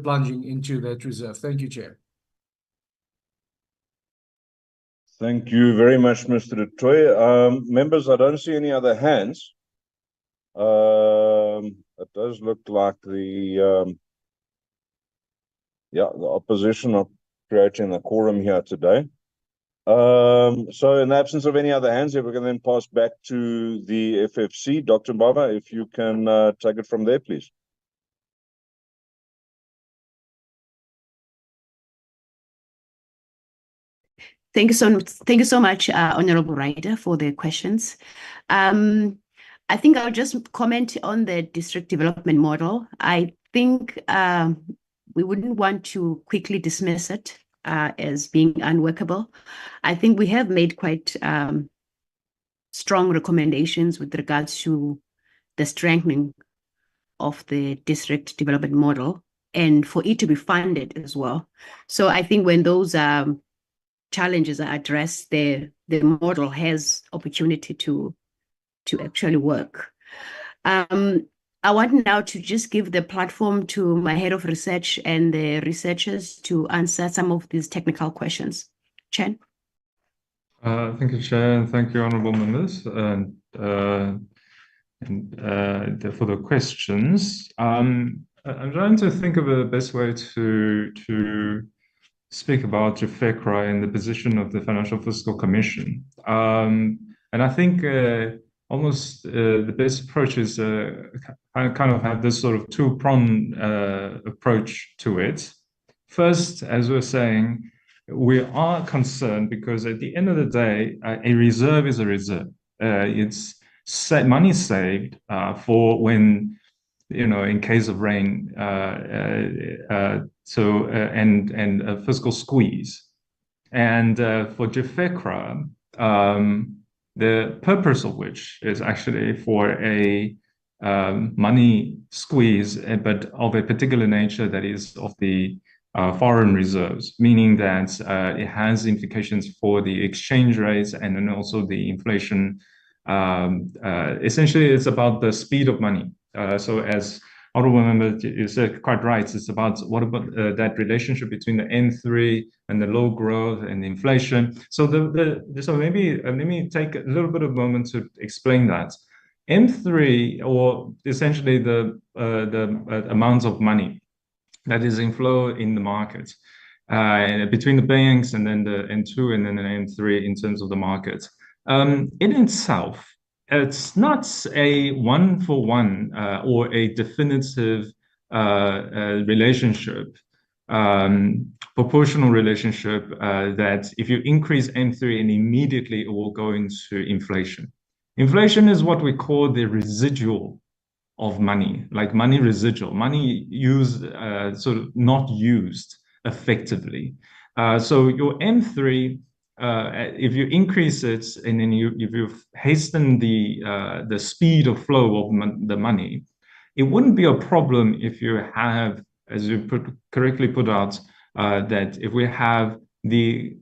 plunging into that reserve. Thank you, Chair. Thank you very much, Mr. Du Toit. Members, I don't see any other hands. It does look like the opposition are creating a quorum here today. So in the absence of any other hands, if we can then pass back to the FFC, Dr. Mbaba, if you can take it from there, please. Thank you so much, Honorable Ryder, for the questions. I think I'll just comment on the district development model. I think we wouldn't want to quickly dismiss it as being unworkable. I think we have made quite strong recommendations with regards to the strengthening of the district development model and for it to be funded as well. So I think when those challenges are addressed, the model has opportunity to actually work. I want now to just give the platform to my head of research and the researchers to answer some of these technical questions. Chen? Thank you, Chair, and thank you, honourable members, and for the questions. I'm trying to think of the best way to speak about JFECRA and the position of the Financial Fiscal Commission. And I think almost the best approach is I kind of have this sort of two-pronged approach to it. First, as we're saying, we are concerned because at the end of the day, a reserve is a reserve. It's money saved for when, in case of rain, and a fiscal squeeze. And for JFECRA, the purpose of which is actually for a money squeeze, but of a particular nature that is of the foreign reserves, meaning that it has implications for the exchange rates and then also the inflation. Essentially, it's about the speed of money. So as honourable member, you said quite right, it's about what about that relationship between the M3 and the low growth and inflation. So so maybe let me take a little bit of a moment to explain that. M3, or essentially the amounts of money that is in flow in the market between the banks and then the M2 and then the M3 in terms of the market. In itself, it's not a one-for-one or a definitive relationship, proportional relationship that if you increase M3 and immediately it will go into inflation. Inflation is what we call the residual of money, like money residual, money used, sort of not used effectively. So your M3, if you increase it and then if you hasten the speed of flow of the money, it wouldn't be a problem if you have, as you correctly put out, that if we have the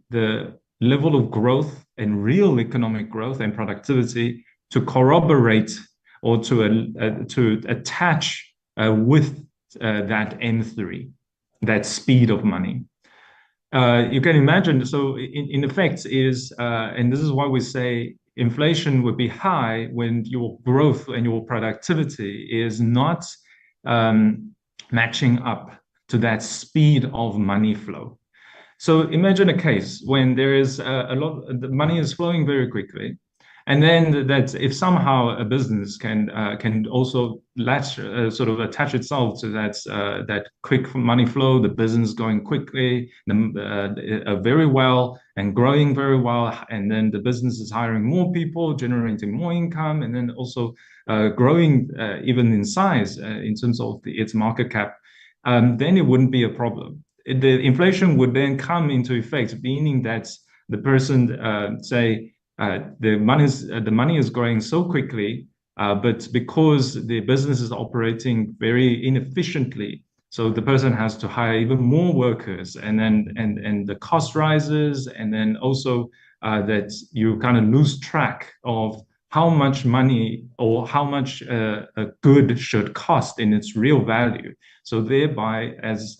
level of growth and real economic growth and productivity to corroborate or to attach with that M3, that speed of money. You can imagine, so in effect is, and this is why we say inflation would be high when your growth and your productivity is not matching up to that speed of money flow. So imagine a case when there is the money is flowing very quickly, and then that if somehow a business can also sort of attach itself to that quick money flow, the business going quickly, very well and growing very well, and then the business is hiring more people, generating more income, and then also growing even in size in terms of its market cap, then it wouldn't be a problem. The inflation would then come into effect, meaning that the person say, the money is growing so quickly, but because the business is operating very inefficiently, So the person has to hire even more workers, and then the cost rises, and then also that you kind of lose track of how much money or how much a good should cost in its real value. So thereby, as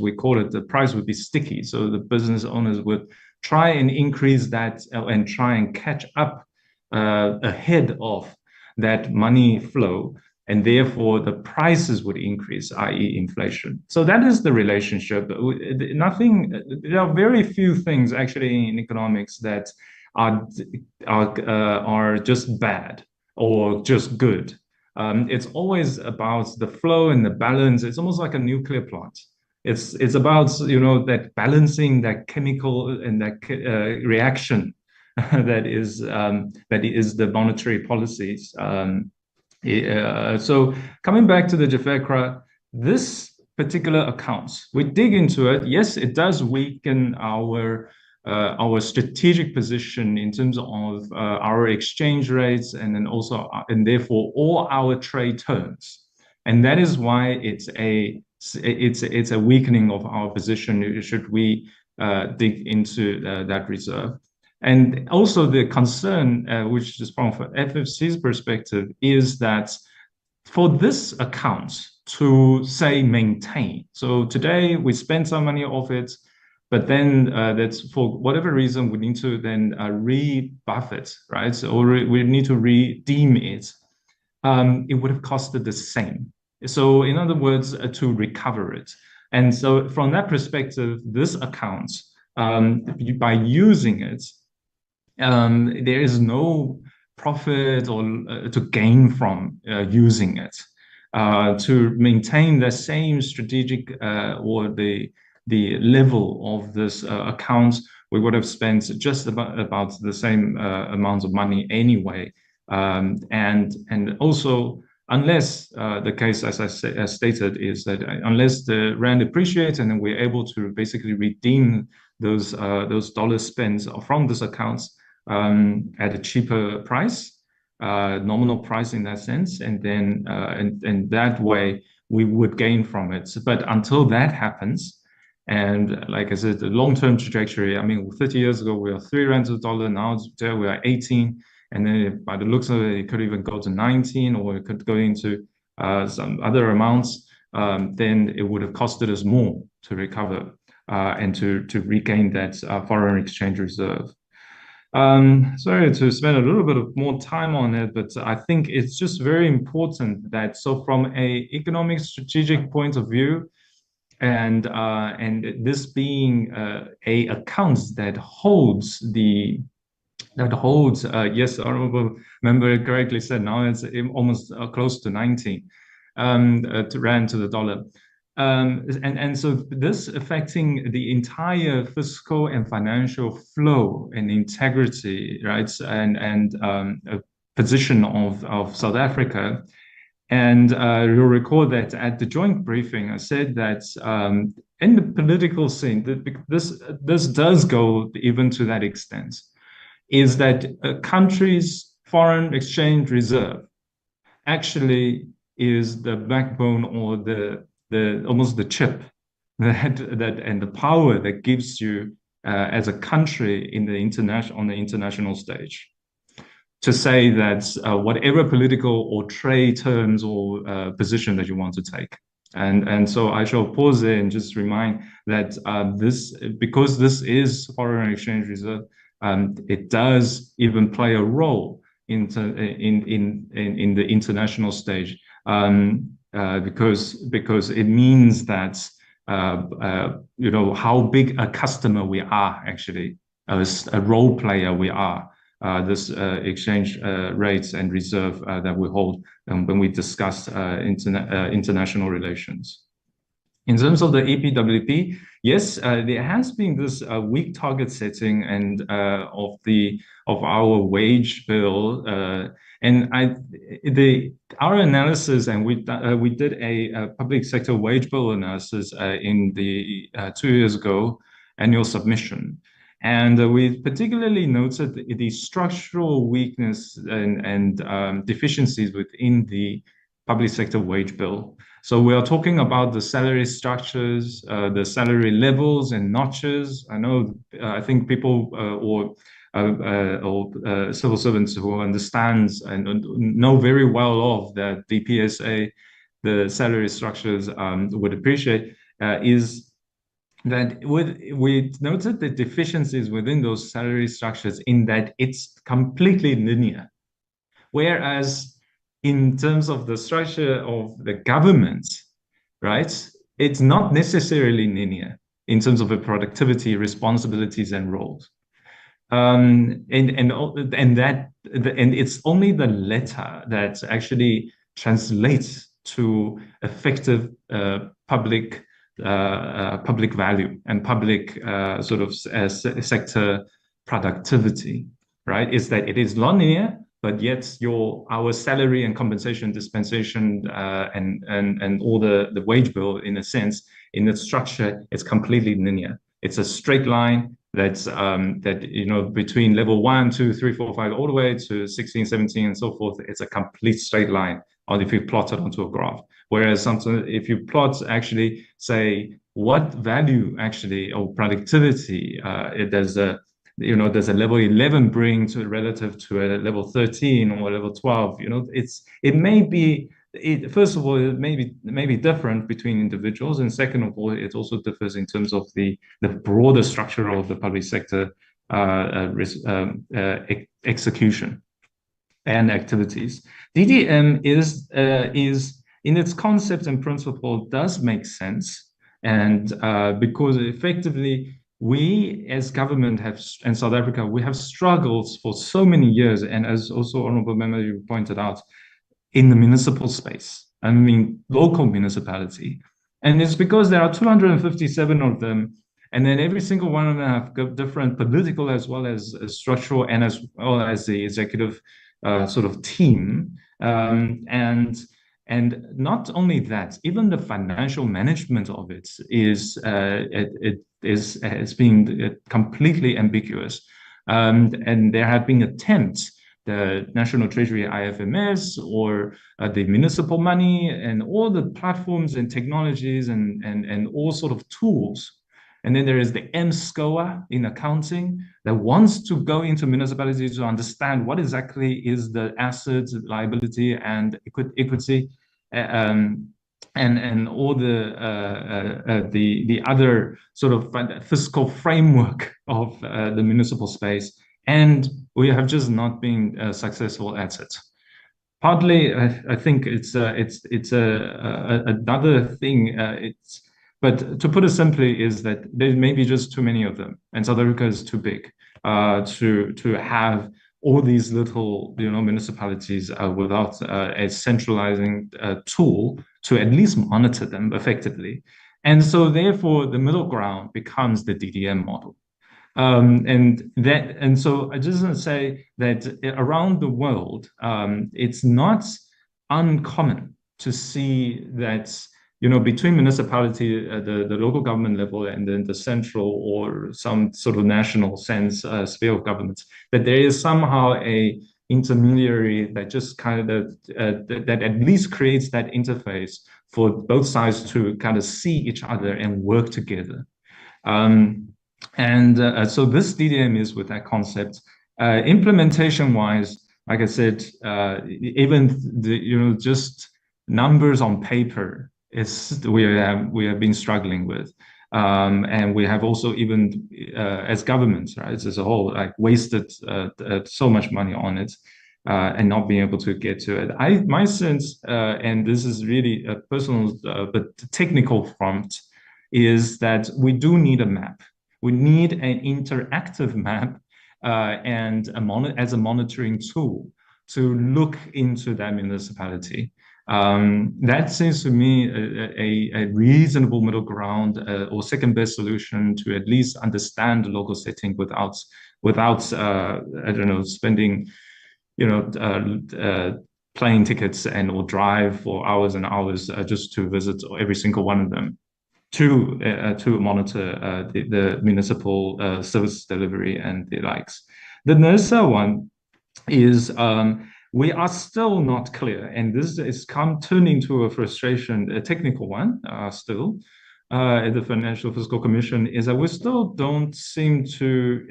we call it, the price would be sticky. So the business owners would try and increase that and try and catch up ahead of that money flow, and therefore the prices would increase, i.e. inflation. So that is the relationship. Nothing, there are very few things actually in economics that are just bad or just good. It's always about the flow and the balance. It's almost like a nuclear plant. It's about, you know, that balancing, that chemical and that reaction that is the monetary policies. So coming back to the Defrayal, this particular accounts, we dig into it. Yes, it does weaken our strategic position in terms of our exchange rates, and then also and therefore all our trade terms, and that is why it's a weakening of our position. Should we dig into that reserve? And also the concern, which is from FFC's perspective, is that for this account to say maintain. So today we spend some money off it, but then that's for whatever reason we need to then rebuff it, right? So, or we need to redeem it. It would have costed the same. So in other words, to recover it. And so from that perspective, this account, by using it, there is no profit or to gain from using it. To maintain the same strategic or the level of this account, we would have spent just about the same amount of money anyway. And also, unless the case, as I stated, is that unless the rand appreciates and then we're able to basically redeem those dollar spends from this accounts at a cheaper price, nominal price in that sense, and then and that way we would gain from it. But until that happens, and like I said, the long-term trajectory, I mean, 30 years ago we were 3 rand to the dollar, now today we are 18, and then by the looks of it, it could even go to 19, or it could go into some other amounts. Then it would have costed us more to recover and to regain that foreign exchange reserve. Sorry to spend a little bit of more time on it, but I think it's just very important that, so from a economic strategic point of view, and this being a account that holds yes, honorable member correctly said, now it's almost close to 90 rand to the dollar. And so this affecting the entire fiscal and financial flow and integrity, right, and position of South Africa. And you'll recall that at the joint briefing, I said that in the political scene, this does go even to that extent, is that a country's foreign exchange reserve actually is the backbone, or the almost the chip that and the power that gives you as a country in the international stage, to say that whatever political or trade terms or position that you want to take. And so I shall pause there and just remind that because this is foreign exchange reserve, it does even play a role in the international stage. Because it means that you know how big a customer we are, actually, as a role player we are, this exchange rates and reserve that we hold when we discuss international relations. In terms of the EPWP, yes, there has been this weak target setting and of our wage bill, and our analysis, and we did a public sector wage bill analysis in the 2 years ago annual submission, and we particularly noted the structural weakness and deficiencies within the public sector wage bill. So we are talking about the salary structures, the salary levels and notches. I think people or civil servants who understand and know very well of that DPSA, the salary structures, would appreciate is that we noted the deficiencies within those salary structures in that it's completely linear. Whereas in terms of the structure of the government, right, it's not necessarily linear in terms of the productivity, responsibilities, and roles. And it's only the latter that actually translates to effective public value and public sector productivity, right? Is that it is non-linear, but yet our salary and compensation dispensation and all the wage bill, in a sense, in its structure, it's completely linear. It's a straight line that's between level 1, 2, 3, 4, 5, all the way to 16, 17, and so forth. It's a complete straight line, or if you plot it onto a graph. Whereas if you plot actually, say, what value actually or productivity there's a level 11 bring to relative to a level 13 or level 12, first of all, it may be different between individuals, and second of all, it also differs in terms of the broader structure of the public sector execution and activities. DDM is in its concept and principle does make sense, and because effectively we as government in South Africa, we have struggled for so many years, and as also Honorable Member you pointed out, in the municipal space, I mean local municipality. And it's because there are 257 of them, and then every single one of them have got different political as well as structural and as well as the executive sort of team. And not only that, even the financial management of it has been completely ambiguous. And there have been attempts, the National Treasury IFMS or the municipal money and all the platforms and technologies and all sort of tools. And then there is the MSCOA in accounting that wants to go into municipalities to understand what exactly is the assets, liability, and equity, and all the other sort of fiscal framework of the municipal space. And we have just not been successful at it. Partly, I think it's another thing. But to put it simply, is that there may be just too many of them, and South Africa is too big to have all these little municipalities without a centralizing tool to at least monitor them effectively. And so therefore the middle ground becomes the DDM model. And so I just want to say that around the world, it's not uncommon to see that between municipality, the local government level, and then the central or some sort of national sense sphere of government, that there is somehow a intermediary that just kind of that at least creates that interface for both sides to kind of see each other and work together. So this DDM is with that concept. Implementation-wise, like I said, even just numbers on paper we have been struggling with, and we have also even as governments, right, as a whole, like wasted so much money on it and not being able to get to it. My sense, and this is really a personal but technical front, is that we do need a map. We need an interactive map and as a monitoring tool to look into that municipality. That seems to me a reasonable middle ground or second best solution to at least understand the local setting without I don't know, spending plane tickets or drive for hours and hours just to visit every single one of them to monitor the municipal service delivery and the likes. The NERSA one is we are still not clear, and this is turning to a frustration, a technical one, still. At the Financial Fiscal Commission, is that we still don't seem to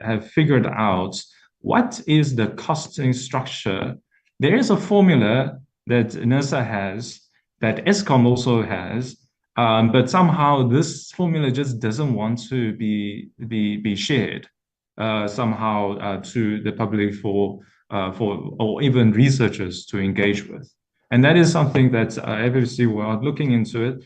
have figured out what is the costing structure. There is a formula that NERSA has, that Eskom also has, but somehow this formula just doesn't want to be shared somehow to the public for or even researchers to engage with. And that is something that FFC, we are looking into it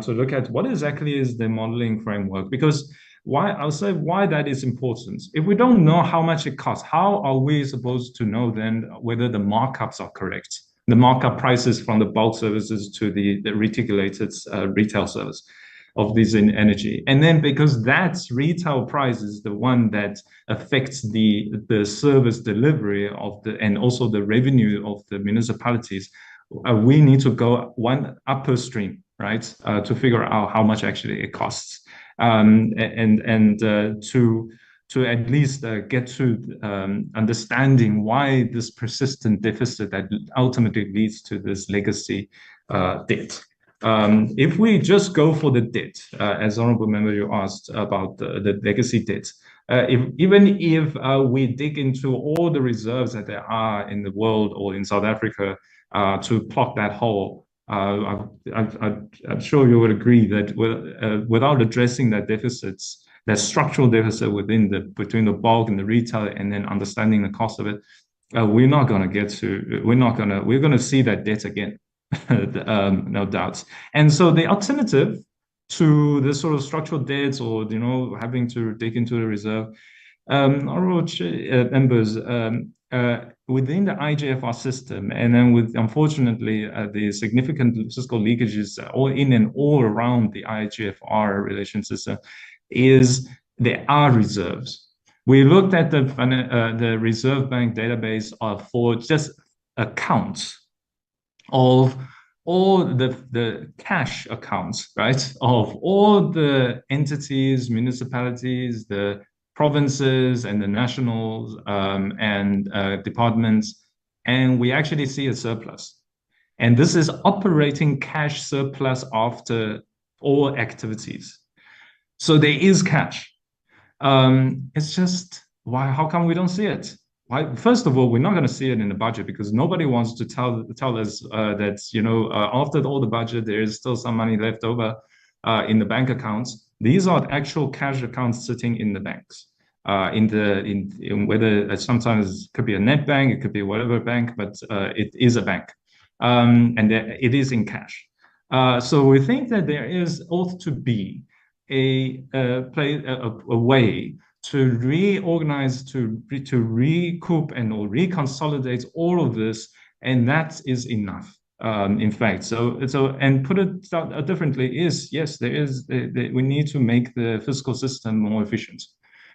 to look at what exactly is the modeling framework. Because I'll say why that is important. If we don't know how much it costs, how are we supposed to know then whether the markups are correct? The markup prices from the bulk services to the reticulated retail service of this in energy. And then because that retail price is the one that affects the service delivery of and also the revenue of the municipalities, we need to go one upper stream, right, to figure out how much actually it costs, to at least get to understanding why this persistent deficit that ultimately leads to this legacy debt. If we just go for the debt, as Honorable Member, you asked about the legacy debt, even if we dig into all the reserves that there are in the world or in South Africa to plug that hole, I'm sure you would agree that without addressing that deficits, that structural deficit between the bulk and the retail, and then understanding the cost of it, we're going to see that debt again, no doubts. And so the alternative to this sort of structural debts, or having to dig into the reserve, honorable members, within the IGFR system, and then with, unfortunately, the significant fiscal leakages all in and all around the IGFR relation system, there are reserves. We looked at the Reserve Bank database for just accounts of all the cash accounts, right, of all the entities, municipalities, the provinces and the nationals and departments, and we actually see a surplus. And this is operating cash surplus after all activities. So there is cash. It's just, how come we don't see it? Why? First of all, we're not going to see it in the budget because nobody wants to tell us that, after all the budget, there is still some money left over in the bank accounts. These are actual cash accounts sitting in the banks. In whether sometimes it could be a net bank, it could be whatever bank, but it is a bank, and it is in cash. So we think that there ought to be a way to reorganize, to recoup and or reconsolidate all of this, and that is enough. In fact, so and put it differently is, yes, we need to make the fiscal system more efficient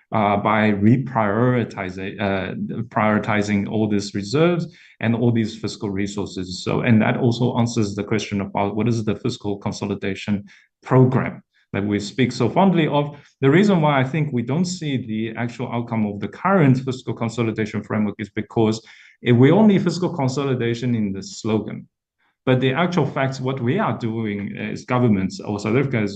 by prioritizing all these reserves and all these fiscal resources. So, and that also answers the question about what is the fiscal consolidation program that we speak so fondly of. The reason why I think we don't see the actual outcome of the current fiscal consolidation framework is because we only fiscal consolidation in the slogan. But the actual facts, what we are doing as governments, or South Africa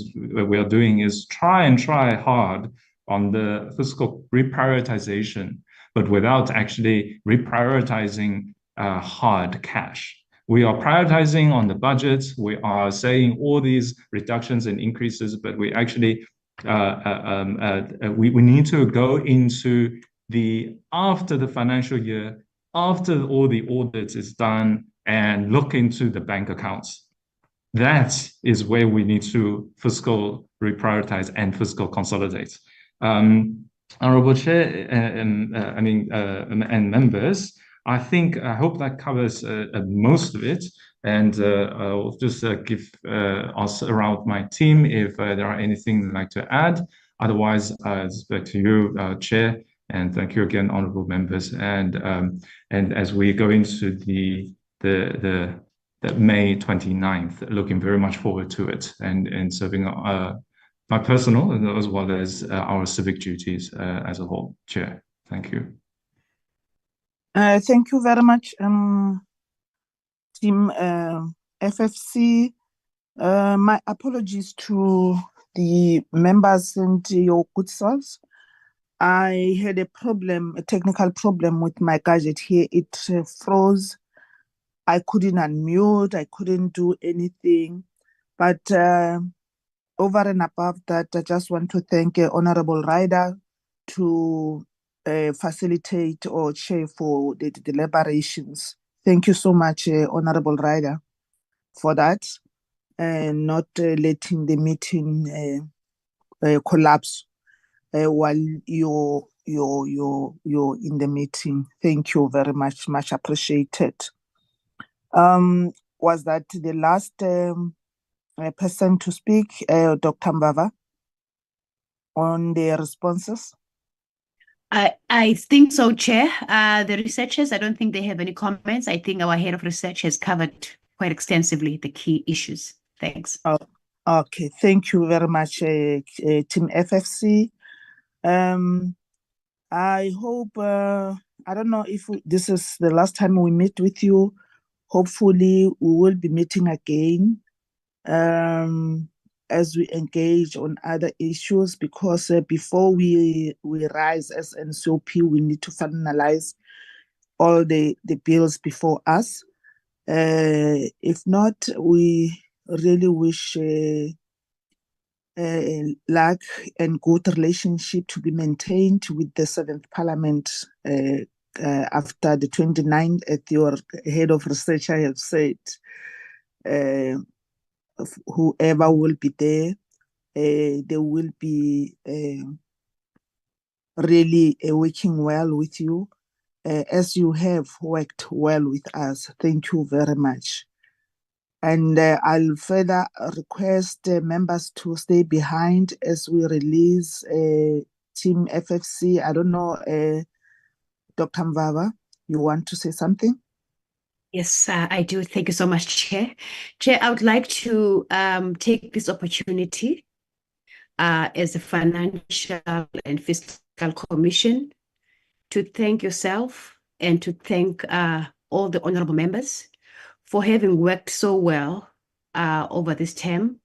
we are doing, is try hard on the fiscal reprioritization, but without actually reprioritizing hard cash. We are prioritizing on the budget. We are saying all these reductions and increases, but we actually, we need to go into after the financial year, after all the audits is done, and look into the bank accounts. That is where we need to fiscal reprioritize and fiscal consolidate. Honorable Chair and members, I hope that covers most of it, and I'll just ask around my team if there are anything they'd like to add. Otherwise, it's back to you, Chair, and thank you again, honorable members. And as we go into the May 29th, looking very much forward to it, and serving my personal as well as our civic duties as a whole. Chair, thank you. Thank you very much, Team FFC. My apologies to the members and your good selves. I had a technical problem with my gadget here. It froze. I couldn't unmute. I couldn't do anything. But over and above that, I just want to thank Honorable Ryder to facilitate or chair for the deliberations. Thank you so much, Honorable Ryder, for that, and not letting the meeting collapse while you're in the meeting. Thank you very much, much appreciated. Was that the last person to speak, Dr. Mbava, on the responses? I think so, Chair. The researchers, I don't think they have any comments. I think our head of research has covered quite extensively the key issues. Thanks. Oh, okay, thank you very much, Team FFC. I hope, I don't know if this is the last time we meet with you. Hopefully, we will be meeting again as we engage on other issues, because before we rise as NCOP, we need to finalize all the bills before us. If not, we really wish luck and good relationship to be maintained with the 7th Parliament after the 29th, as your head of research I have said. Whoever will be there, they will be really working well with you, as you have worked well with us. Thank you very much. And I'll further request members to stay behind as we release Team FFC. I don't know, Dr. Mbava, you want to say something? Yes, I do. Thank you so much, Chair. Chair, I would like to take this opportunity as a Financial and Fiscal Commission to thank yourself and to thank all the honorable members for having worked so well over this term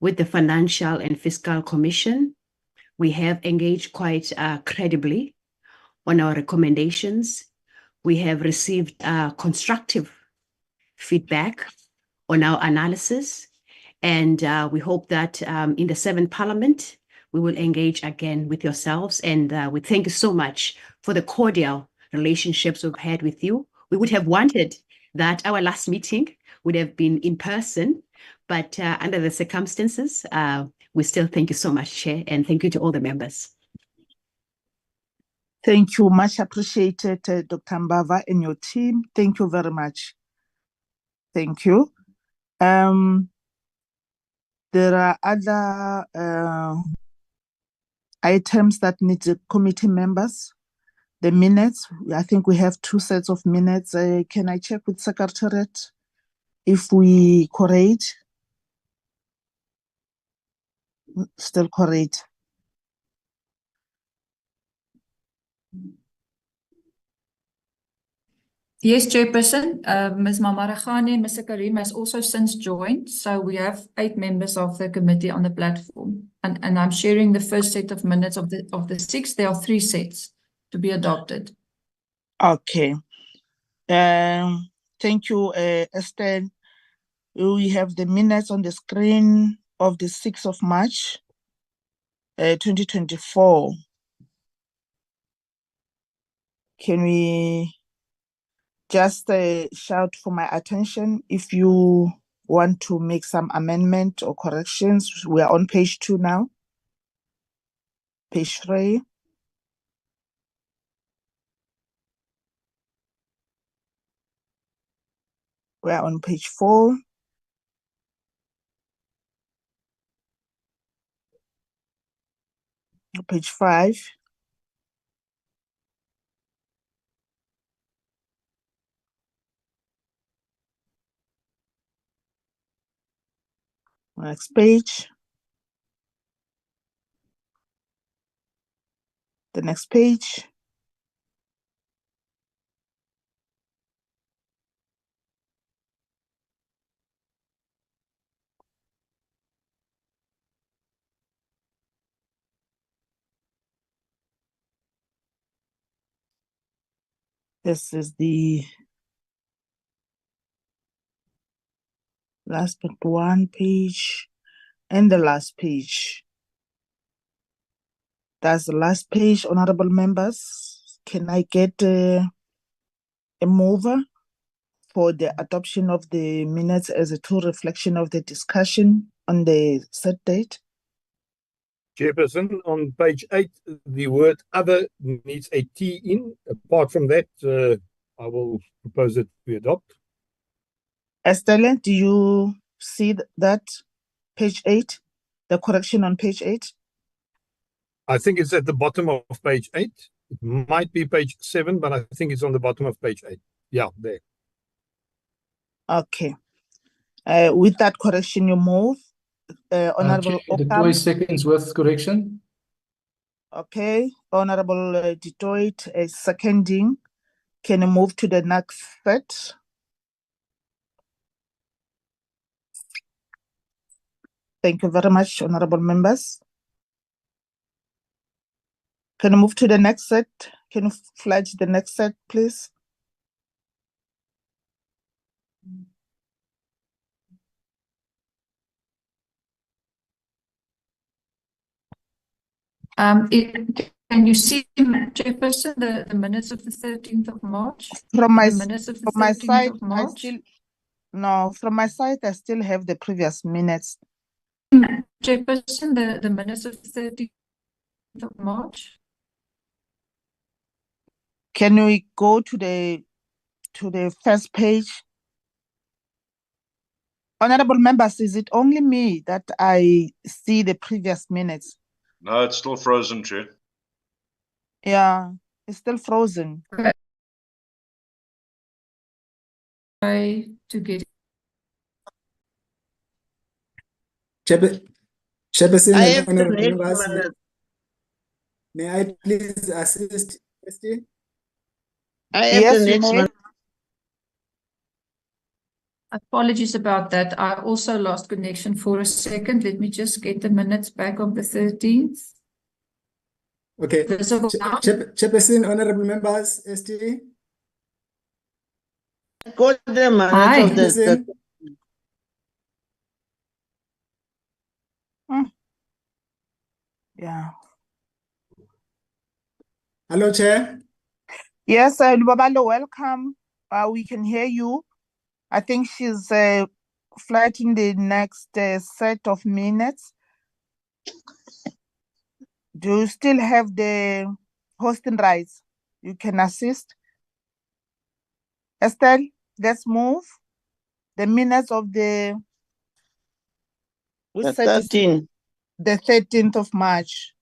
with the Financial and Fiscal Commission. We have engaged quite credibly on our recommendations. We have received constructive feedback on our analysis, and we hope that in the 7th Parliament, we will engage again with yourselves. And we thank you so much for the cordial relationships we've had with you. We would have wanted that our last meeting would have been in person, but under the circumstances, we still thank you so much, Chair, and thank you to all the members. Thank you, much appreciated, Dr. Mbava and your team. Thank you very much. Thank you. There are other items that need the committee members. The minutes, I think we have 2 sets of minutes. Can I check with Secretariat if we correct? Still correct. Yes, Chairperson. Ms. Mamaragane and Mr. Karim has also since joined. So we have 8 members of the committee on the platform. And I'm sharing the first set of minutes of the 6. There are 3 sets to be adopted. Okay. Thank you, Estelle. We have the minutes on the screen of the 6th of March, 2024. Can we just shout for my attention if you want to make some amendment or corrections? We are on page 2 now. Page 3. We are on page 4. Page 5. Next page. The next page. This is the last but one page and the last page. That's the last page, honorable members. Can I get a mover for the adoption of the minutes as a true reflection of the discussion on the set date? Chairperson, on page 8, the word other needs a T in. Apart from that, I will propose that we adopt. Estelle, do you see that page 8? The correction on page 8? I think it's at the bottom of page 8. It might be page 7, but I think it's on the bottom of page 8. Yeah, there. Okay. With that correction, you move. Honorable Chair, the Okam. 20 seconds with correction. Okay. Honorable Detroit is seconding. Can you move to the next set? Thank you very much, honorable members. Can you move to the next set? Can you flash the next set, please? Can you see, Chairperson, the minutes of the 13th of March? From my, The minutes of the from my 13th side, of I March? still, no, from my side, I still have the previous minutes. Chairperson, the minutes of the 13th of March? Can we go to the first page? Honorable members, is it only me that I see the previous minutes? No, it's still frozen, Chair. Yeah, it's still frozen. Try to get Chairperson I and have the honorable next members, one. may I please assist? ST? I have Yes, the you next may. one. Apologies about that. I also lost connection for a second. Let me just get the minutes back of the 13th. Okay. Visible now? Chairperson, honorable members, ST? Got the minutes Hi. of the Chairperson? Yeah. Hello, Chair. Yes, Lubabalo, welcome. We can hear you. I think she's flighting the next set of minutes. Do you still have the hosting rights? You can assist. Estelle, let's move. The minutes of the which The set is 13. the 13th of March,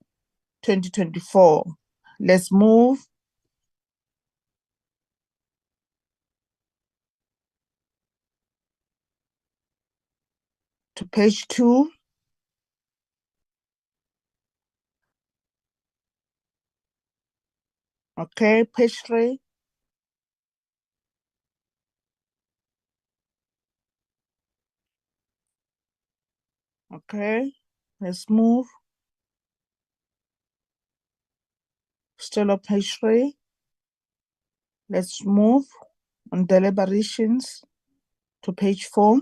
2024. Let's move. To page 2. Okay, page 3. Okay, let's move. Still on page 3. Let's move on deliberations to page 4.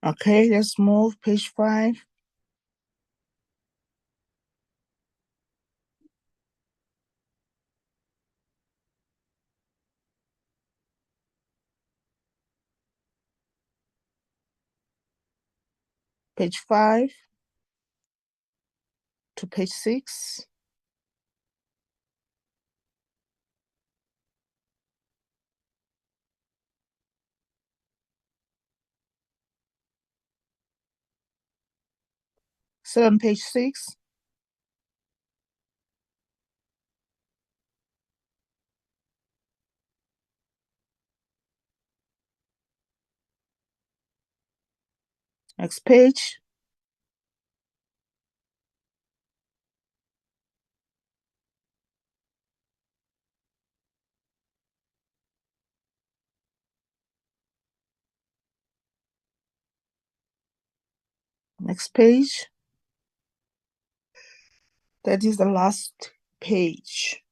Okay, let's move page 5. Page 5 to page 6. Still on page 6. Next page. Next page. That is the last page.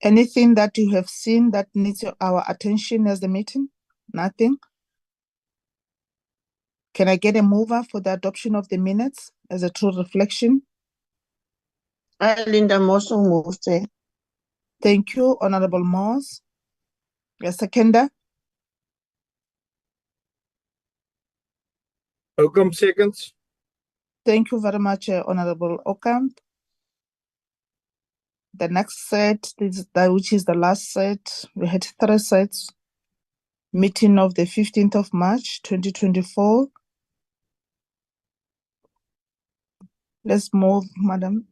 Anything that you have seen that needs our attention as the meeting? Nothing? Can I get a mover for the adoption of the minutes as a true reflection? Linda Mosso moved. Thank you, Honorable Moss. A seconder? Oakham seconds. Thank you very much, Honorable Ocamp. The next set, which is the last set, we had 3 sets. Meeting of the 15th of March, 2024. Let's move, Madam.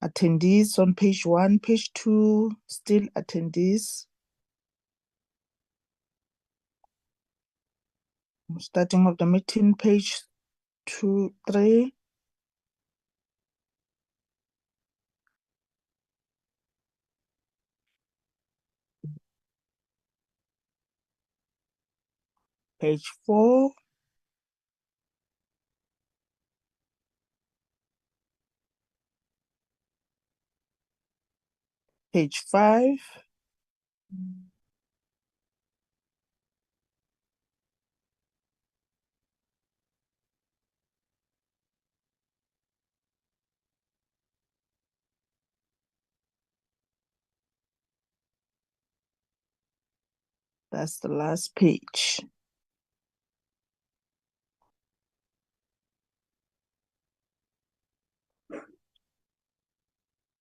Attendees on page 1, page 2, still attendees. Starting of the meeting, page 2, 3. Page 4. Page 5. That's the last page.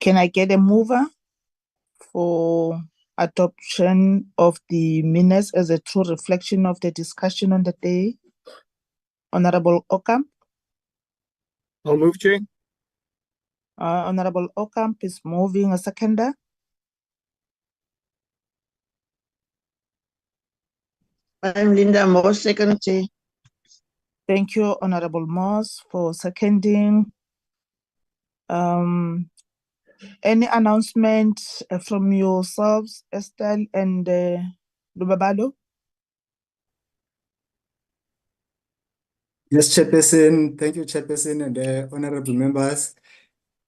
Can I get a mover for adoption of the minutes as a true reflection of the discussion on the day? Honorable Ocamp. I'll move, Chair. Honorable Ocamp is moving. A seconder. I'm Linda Moss, second. Thank you, Honorable Moss, for seconding. Any announcement from yourselves, Estelle and Lubabalo? Yes, Chairperson. Thank you, Chairperson, and honorable members.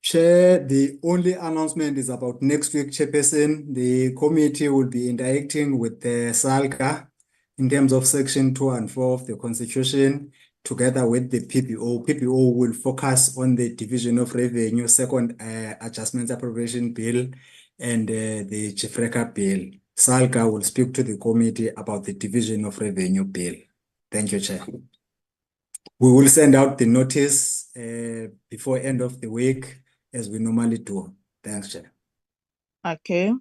Chair, the only announcement is about next week, Chairperson. The committee will be interacting with the SALCA in terms of Section 2 and 4 of the Constitution, together with the PPO. PPO will focus on the Division of Revenue, Second Adjustment Appropriation Bill, and the Chifreka Bill. SALCA will speak to the committee about the Division of Revenue Bill. Thank you, Chair. We will send out the notice before end of the week, as we normally do. Thanks, Chair. Okay.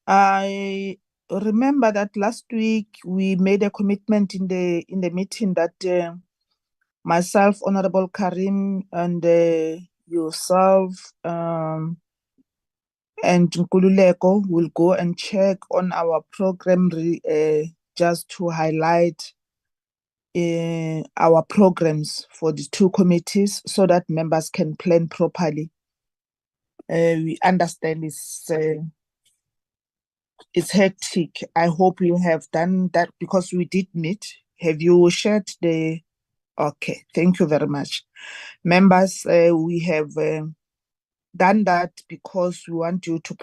I remember that last week we made a commitment in the meeting that myself, Honorable Karim, and yourself and Nkululeko will go and check on our program just to highlight our programs for the 2 committees so that members can plan properly. We understand it's hectic. I hope you have done that because we did meet. Have you shared the... Okay, thank you very much. Members, we have done that because we want you to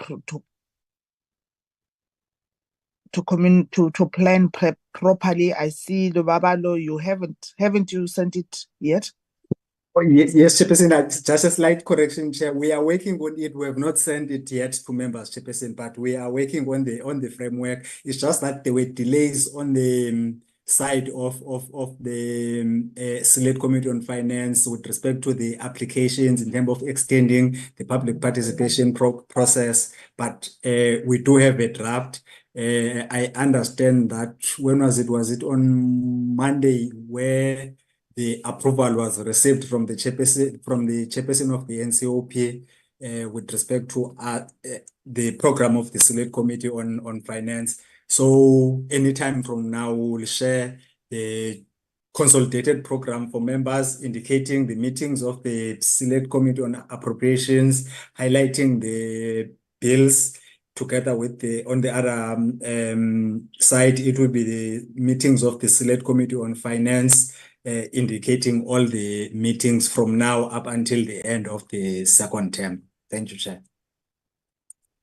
plan properly. I see the Babalo, you haven't you sent it yet? Oh, yes, Chairperson, just a slight correction, Chair. We are working on it. We have not sent it yet to members, Chairperson, but we are working on the framework. It's just that there were delays on the side of the Select Committee on Finance with respect to the applications in terms of extending the public participation process. But we do have a draft. I understand that when was it? Was it on Monday where the approval was received from the chairperson of the NCOP with respect to the program of the Select Committee on Finance. So anytime from now, we will share the consolidated program for members, indicating the meetings of the Select Committee on Appropriations, highlighting the bills, together with on the other side, it will be the meetings of the Select Committee on Finance, indicating all the meetings from now up until the end of the second term. Thank you, Chair.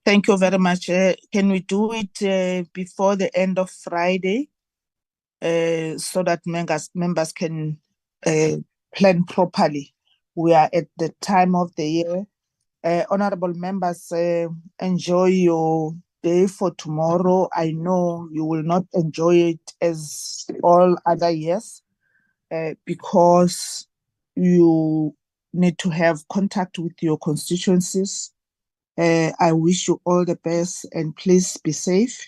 Thank you very much. Can we do it before the end of Friday, so that members can plan properly? We are at the time of the year. Honorable members, enjoy your day for tomorrow. I know you will not enjoy it as all other years, because you need to have contact with your constituencies. I wish you all the best, and please be safe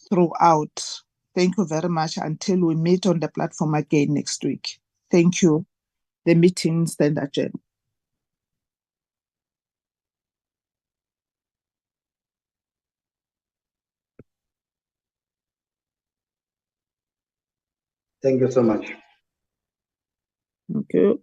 throughout. Thank you very much until we meet on the platform again next week. Thank you. The meeting stands adjourned. Thank you so much. Thank you.